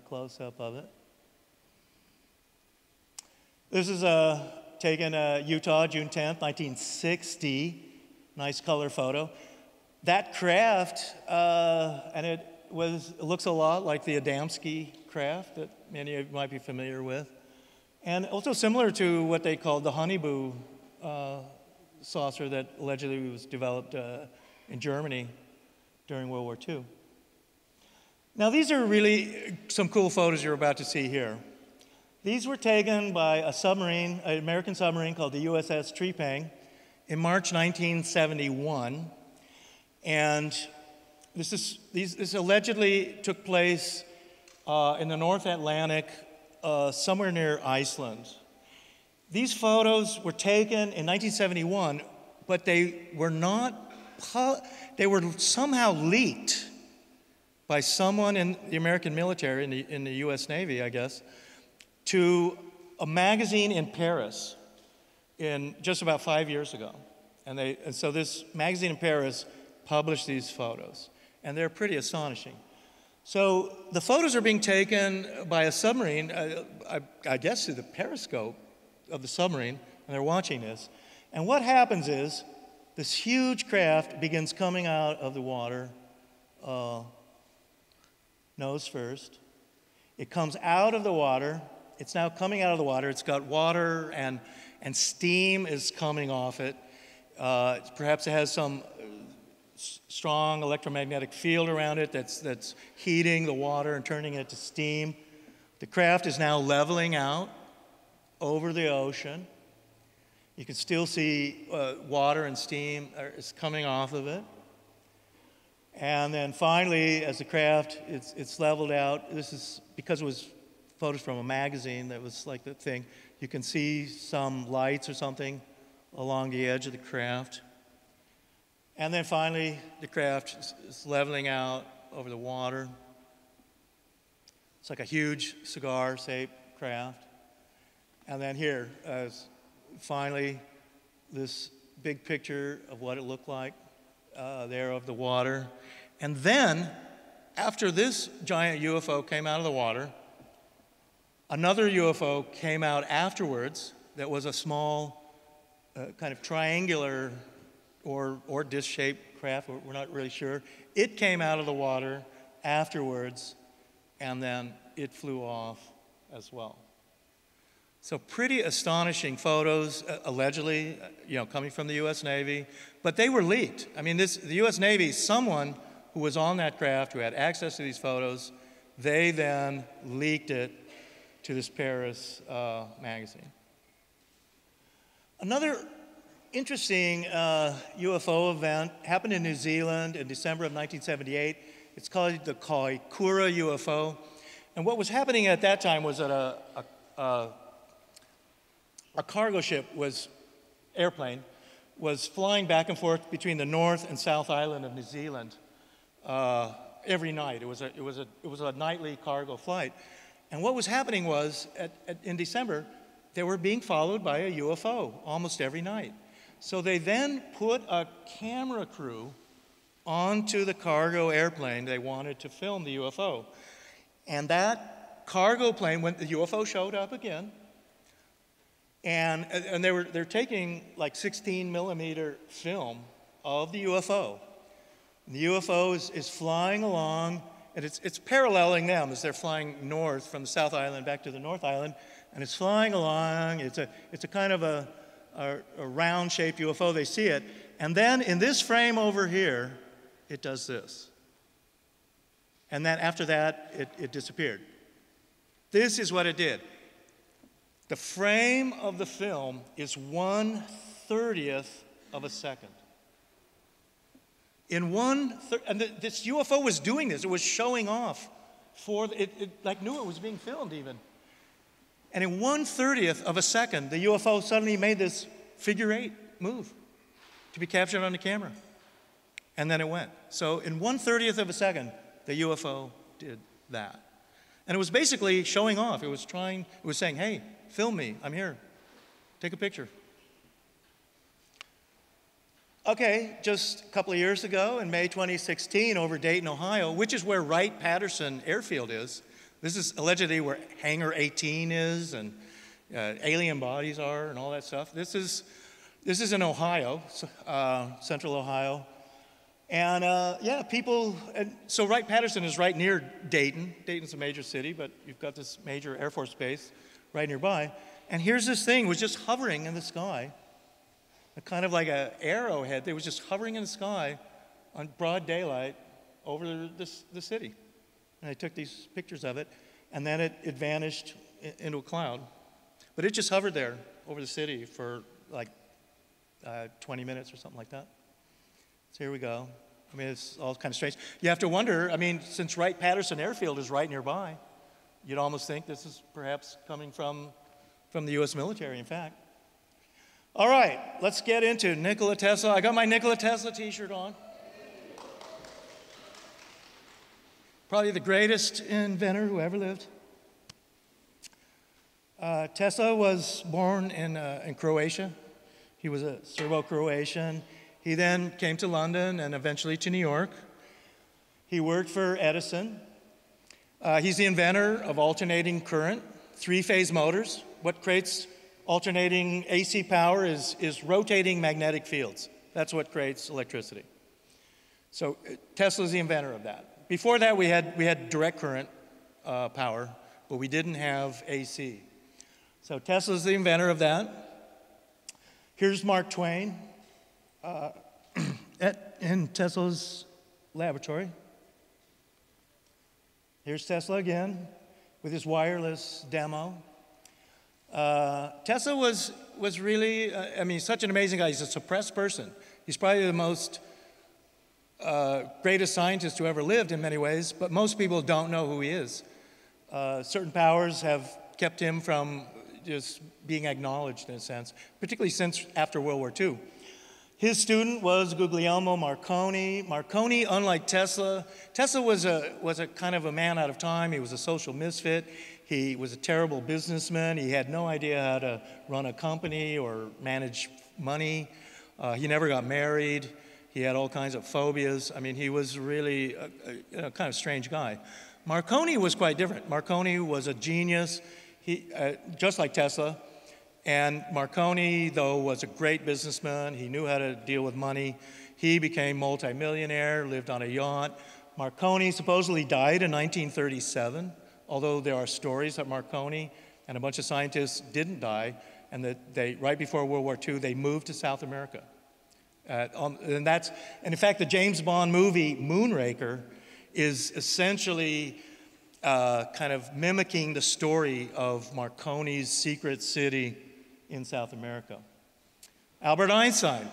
close-up of it. This is taken Utah, June 10th, 1960. Nice color photo. That craft, and it looks a lot like the Adamski craft that many of you might be familiar with, and also similar to what they called the Honeyboo saucer that allegedly was developed in Germany during World War II. Now, these are really some cool photos you're about to see here. These were taken by a submarine, an American submarine called the USS Trepang in March 1971. And this allegedly took place in the North Atlantic, somewhere near Iceland. These photos were taken in 1971, but they were somehow leaked by someone in the American military, in the US Navy, I guess, to a magazine in Paris in just about 5 years ago. And so this magazine in Paris published these photos, and they're pretty astonishing. So the photos are being taken by a submarine, I guess through the periscope of the submarine, and they're watching this. And what happens is this huge craft begins coming out of the water, nose first. It comes out of the water. It's now coming out of the water. It's got water and steam is coming off it. Perhaps it has some strong electromagnetic field around it that's heating the water and turning it to steam. The craft is now leveling out over the ocean. You can still see water and steam is coming off of it. And then finally, as the craft it's leveled out, this is because it was photos from a magazine that was like the thing. You can see some lights or something along the edge of the craft. And then finally, the craft is leveling out over the water. It's like a huge cigar-shaped craft. And then here, finally, this big picture of what it looked like there of the water. And then, after this giant UFO came out of the water, another UFO came out afterwards that was a small, kind of triangular or disc-shaped craft. We're not really sure. It came out of the water afterwards, and then it flew off as well. So pretty astonishing photos, allegedly, coming from the U.S. Navy, but they were leaked. I mean, the U.S. Navy, someone who was on that craft, who had access to these photos, they then leaked it to this Paris magazine. Another interesting UFO event happened in New Zealand in December of 1978. It's called the Kaikoura UFO. And what was happening at that time was that a cargo ship airplane was flying back and forth between the North and South Island of New Zealand every night. It was a nightly cargo flight. And what was happening was, in December, they were being followed by a UFO almost every night. So they then put a camera crew onto the cargo airplane they wanted to film the UFO. And that cargo plane, when the UFO showed up again, and they're taking like 16 millimeter film of the UFO. And the UFO is flying along, and it's paralleling them as they're flying north from the South Island back to the North Island, and it's flying along. It's a kind of a round-shaped UFO. They see it, and then in this frame over here, it does this. And then after that, it disappeared. This is what it did. The frame of the film is 1/30th of a second. In this UFO was doing this. It was showing off it like knew it was being filmed even. And in 1/30th of a second, the UFO suddenly made this figure 8 move to be captured on the camera. And then it went. So in 1/30th of a second, the UFO did that. And it was basically showing off. It was saying, hey, film me, I'm here, take a picture. Okay, just a couple of years ago, in May 2016, over Dayton, Ohio, which is where Wright-Patterson Airfield is. This is allegedly where Hangar 18 is, and alien bodies are, and all that stuff. This is in Ohio, central Ohio. And yeah, so Wright-Patterson is right near Dayton. Dayton's a major city, but you've got this major Air Force base right nearby. And here's this thing, was just hovering in the sky, kind of like an arrowhead. It was just hovering in the sky on broad daylight over the city. And I took these pictures of it, and then it vanished into a cloud. But it just hovered there over the city for like 20 minutes or something like that. So here we go. I mean, it's all kind of strange. You have to wonder, I mean, since Wright-Patterson Airfield is right nearby, you'd almost think this is perhaps coming from the U.S. military, in fact. All right, let's get into Nikola Tesla. I got my Nikola Tesla t-shirt on. Probably the greatest inventor who ever lived. Tesla was born in Croatia. He was a Serbo-Croatian. He then came to London and eventually to New York. He worked for Edison. He's the inventor of alternating current, three-phase motors. What creates alternating AC power is rotating magnetic fields. That's what creates electricity. So Tesla's the inventor of that. Before that, we had direct current power, but we didn't have AC. So Tesla's the inventor of that. Here's Mark Twain. In Tesla's laboratory. Here's Tesla again with his wireless demo. Tesla was really, I mean, such an amazing guy. He's a suppressed person. He's probably the most greatest scientist who ever lived in many ways, but most people don't know who he is. Certain powers have kept him from just being acknowledged in a sense, particularly since after World War II. His student was Guglielmo Marconi. Marconi, unlike Tesla, Tesla was a kind of a man out of time. He was a social misfit. He was a terrible businessman. He had no idea how to run a company or manage money. He never got married. He had all kinds of phobias. I mean, he was really a kind of strange guy. Marconi was quite different. Marconi was a genius, just like Tesla. And Marconi, though, was a great businessman. He knew how to deal with money. He became multimillionaire, lived on a yacht. Marconi supposedly died in 1937, although there are stories that Marconi and a bunch of scientists didn't die, and that right before World War II, they moved to South America. And in fact, the James Bond movie Moonraker is essentially kind of mimicking the story of Marconi's secret city in South America. Albert Einstein.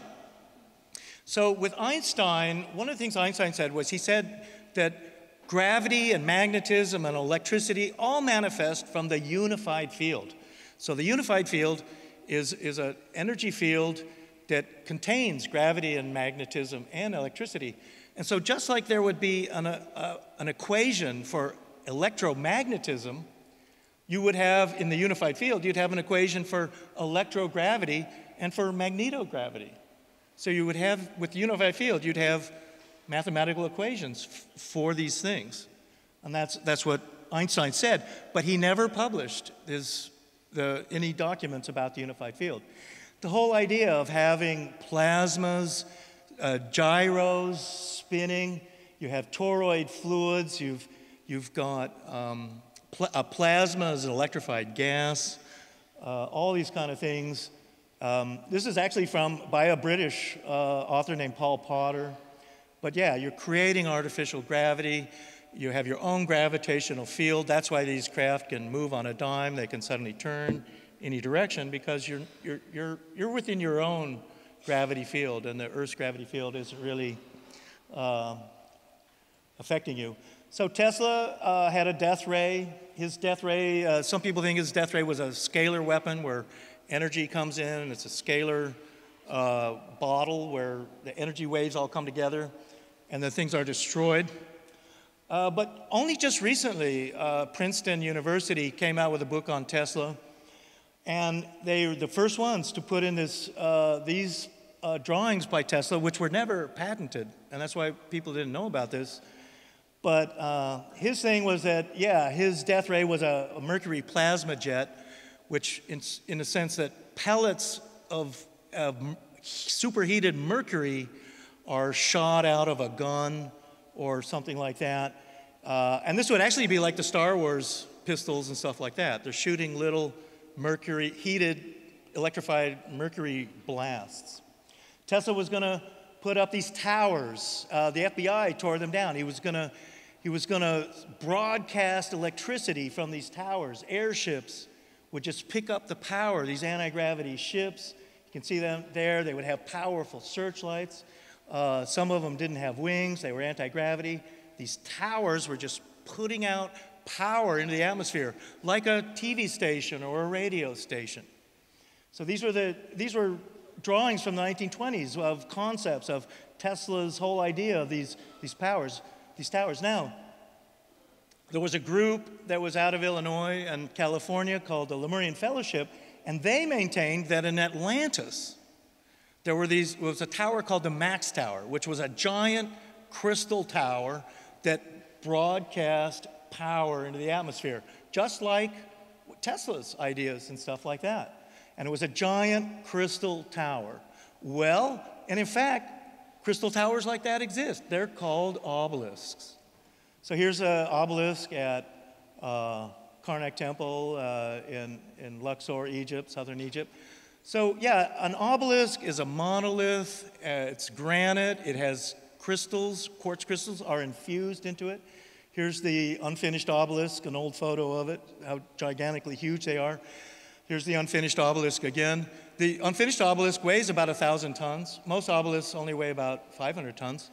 So with Einstein, one of the things Einstein said was he said that gravity and magnetism and electricity all manifest from the unified field. So the unified field is an energy field that contains gravity and magnetism and electricity. And so just like there would be an equation for electromagnetism, you would have, in the unified field, you'd have an equation for electrogravity and for magnetogravity. So you would have, with the unified field, you'd have mathematical equations for these things. And that's what Einstein said, but he never published any documents about the unified field. The whole idea of having plasmas gyros spinning. You have toroid fluids. You've got plasma as an electrified gas. All these kind of things. This is actually by a British author named Paul Potter. But yeah, you're creating artificial gravity. You have your own gravitational field. That's why these craft can move on a dime. They can suddenly turn any direction because you're within your own gravity field, and the Earth's gravity field isn't really affecting you. So Tesla had a death ray. His death ray, some people think his death ray was a scalar weapon where energy comes in, and it's a scalar bottle where the energy waves all come together, and then things are destroyed. But only just recently, Princeton University came out with a book on Tesla, and they were the first ones to put in these drawings by Tesla, which were never patented, and that's why people didn't know about this. But his thing was that, yeah, his death ray was a mercury plasma jet, which in the sense that pellets of superheated mercury are shot out of a gun or something like that. And this would actually be like the Star Wars pistols and stuff like that. They're shooting little heated, electrified mercury blasts. Tesla was going to put up these towers. The FBI tore them down. He was going to broadcast electricity from these towers. Airships would just pick up the power. These anti-gravity ships, you can see them there. They would have powerful searchlights. Some of them didn't have wings. They were anti-gravity. These towers were just putting out power into the atmosphere, like a TV station or a radio station. So these were drawings from the 1920s of concepts of Tesla's whole idea of these towers. Now, there was a group that was out of Illinois and California called the Lemurian Fellowship, and they maintained that in Atlantis, there was a tower called the Max Tower, which was a giant crystal tower that broadcast power into the atmosphere, just like Tesla's ideas and stuff like that. And it was a giant crystal tower. Well, and in fact, crystal towers like that exist. They're called obelisks. So here's an obelisk at Karnak Temple in Luxor, Egypt, southern Egypt. So yeah, an obelisk is a monolith. It's granite. It has crystals. Quartz crystals are infused into it. Here's the unfinished obelisk, an old photo of it, how gigantically huge they are. Here's the unfinished obelisk again. The unfinished obelisk weighs about 1,000 tons. Most obelisks only weigh about 500 tons.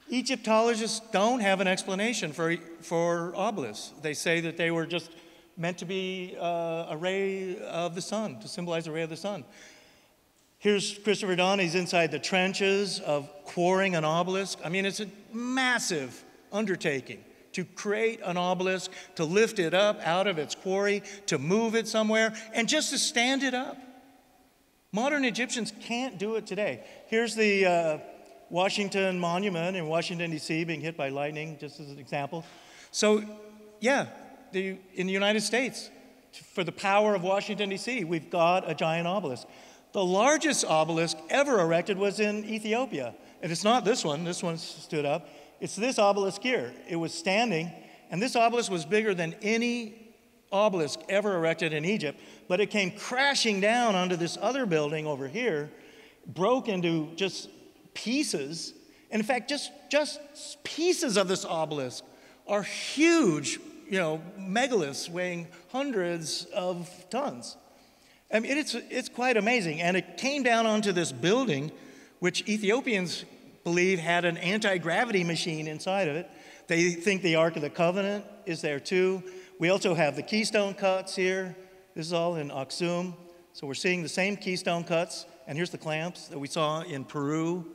Egyptologists don't have an explanation for obelisks. They say that they were just meant to be a ray of the sun, to symbolize a ray of the sun. Here's Christopher Dunn. He's inside the trenches of quarrying an obelisk. I mean, it's a massive undertaking to create an obelisk, to lift it up out of its quarry, to move it somewhere, and just to stand it up. Modern Egyptians can't do it today. Here's the Washington Monument in Washington, D.C. being hit by lightning, just as an example. So, yeah, in the United States, for the power of Washington, D.C., we've got a giant obelisk. The largest obelisk ever erected was in Ethiopia. And it's not this one stood up. It's this obelisk here. It was standing, and this obelisk was bigger than any obelisk ever erected in Egypt, but it came crashing down onto this other building over here, broke into just pieces. And in fact, just pieces of this obelisk are huge, megaliths weighing hundreds of tons. I mean, it's quite amazing. And it came down onto this building, which Ethiopians believe had an anti-gravity machine inside of it. They think the Ark of the Covenant is there too. We also have the keystone cuts here. This is all in Aksum. So we're seeing the same keystone cuts. And here's the clamps that we saw in Peru,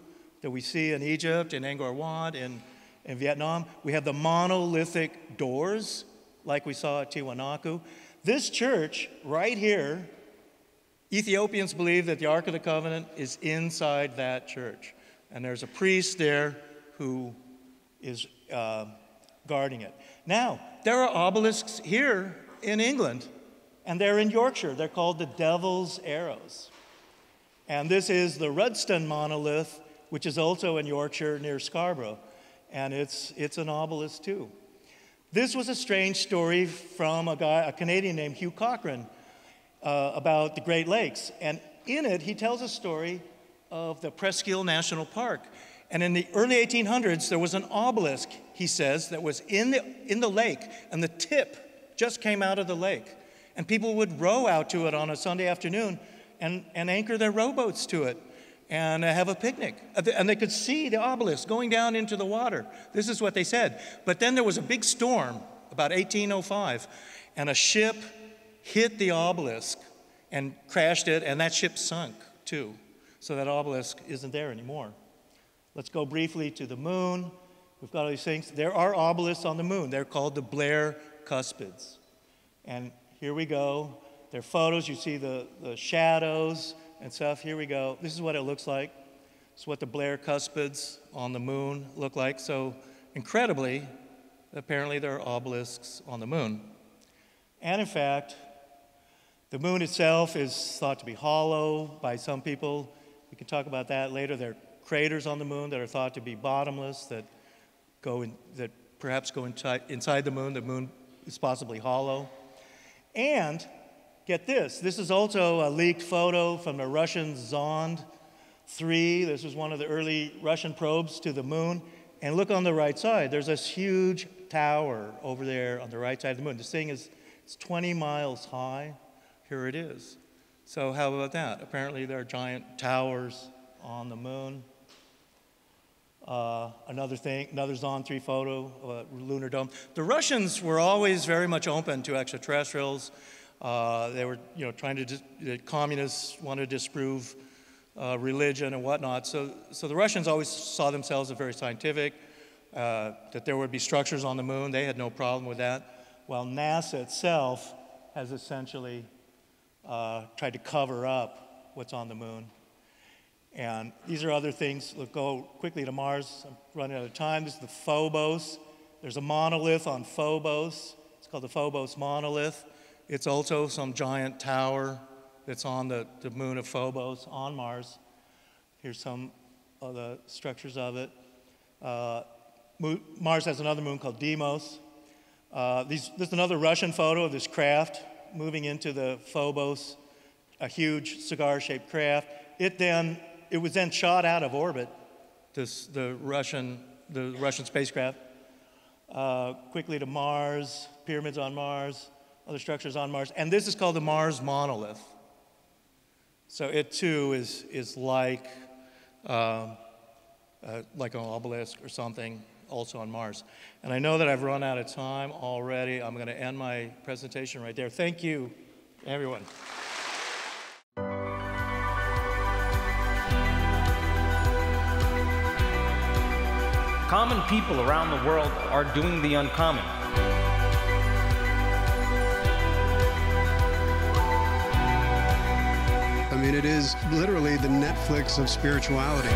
that we see in Egypt, in Angkor Wat, in Vietnam. We have the monolithic doors, like we saw at Tiwanaku. This church right here, Ethiopians believe that the Ark of the Covenant is inside that church. And there's a priest there who is guarding it. Now, there are obelisks here in England, and they're in Yorkshire. They're called the Devil's Arrows. And this is the Rudston monolith, which is also in Yorkshire near Scarborough. And it's an obelisk too. This was a strange story from a Canadian named Hugh Cochrane about the Great Lakes. And in it, he tells a story of the Presqu'île National Park. And in the early 1800s, there was an obelisk, he says, that was in the lake, and the tip just came out of the lake. And people would row out to it on a Sunday afternoon and anchor their rowboats to it and have a picnic. And they could see the obelisk going down into the water. This is what they said. But then there was a big storm, about 1805, and a ship hit the obelisk and crashed it, and that ship sunk too. So that obelisk isn't there anymore. Let's go briefly to the moon. We've got all these things. There are obelisks on the moon. They're called the Blair Cuspids. And here we go. They're photos. You see the shadows and stuff. Here we go. This is what it looks like. This is what the Blair Cuspids on the moon look like. So incredibly, apparently there are obelisks on the moon. And in fact, the moon itself is thought to be hollow by some people. We can talk about that later. There are craters on the moon that are thought to be bottomless, that perhaps go inside the moon. The moon is possibly hollow. And get this is also a leaked photo from the Russian Zond 3. This was one of the early Russian probes to the moon. And look on the right side, there's this huge tower over there on the right side of the moon. This thing it's 20 miles high. Here it is. So how about that? Apparently there are giant towers on the moon. Another Zond 3 photo of a lunar dome. The Russians were always very much open to extraterrestrials. They were, trying to, the communists wanted to disprove religion and whatnot. So the Russians always saw themselves as very scientific, that there would be structures on the moon. They had no problem with that. While NASA itself has essentially tried to cover up what's on the moon. And these are other things. Let's go quickly to Mars. I'm running out of time. This is the Phobos. There's a monolith on Phobos. It's called the Phobos monolith. It's also some giant tower that's on the moon of Phobos on Mars. Here's some of the structures of it. Mars has another moon called Deimos. This is another Russian photo of this craft moving into the Phobos, a huge cigar-shaped craft. It was then shot out of orbit, the Russian spacecraft. Quickly to Mars, pyramids on Mars, other structures on Mars. And this is called the Mars monolith. So it too is like an obelisk or something, also on Mars. And I know that I've run out of time already. I'm going to end my presentation right there. Thank you, everyone. Common people around the world are doing the uncommon. I mean, it is literally the Netflix of spirituality.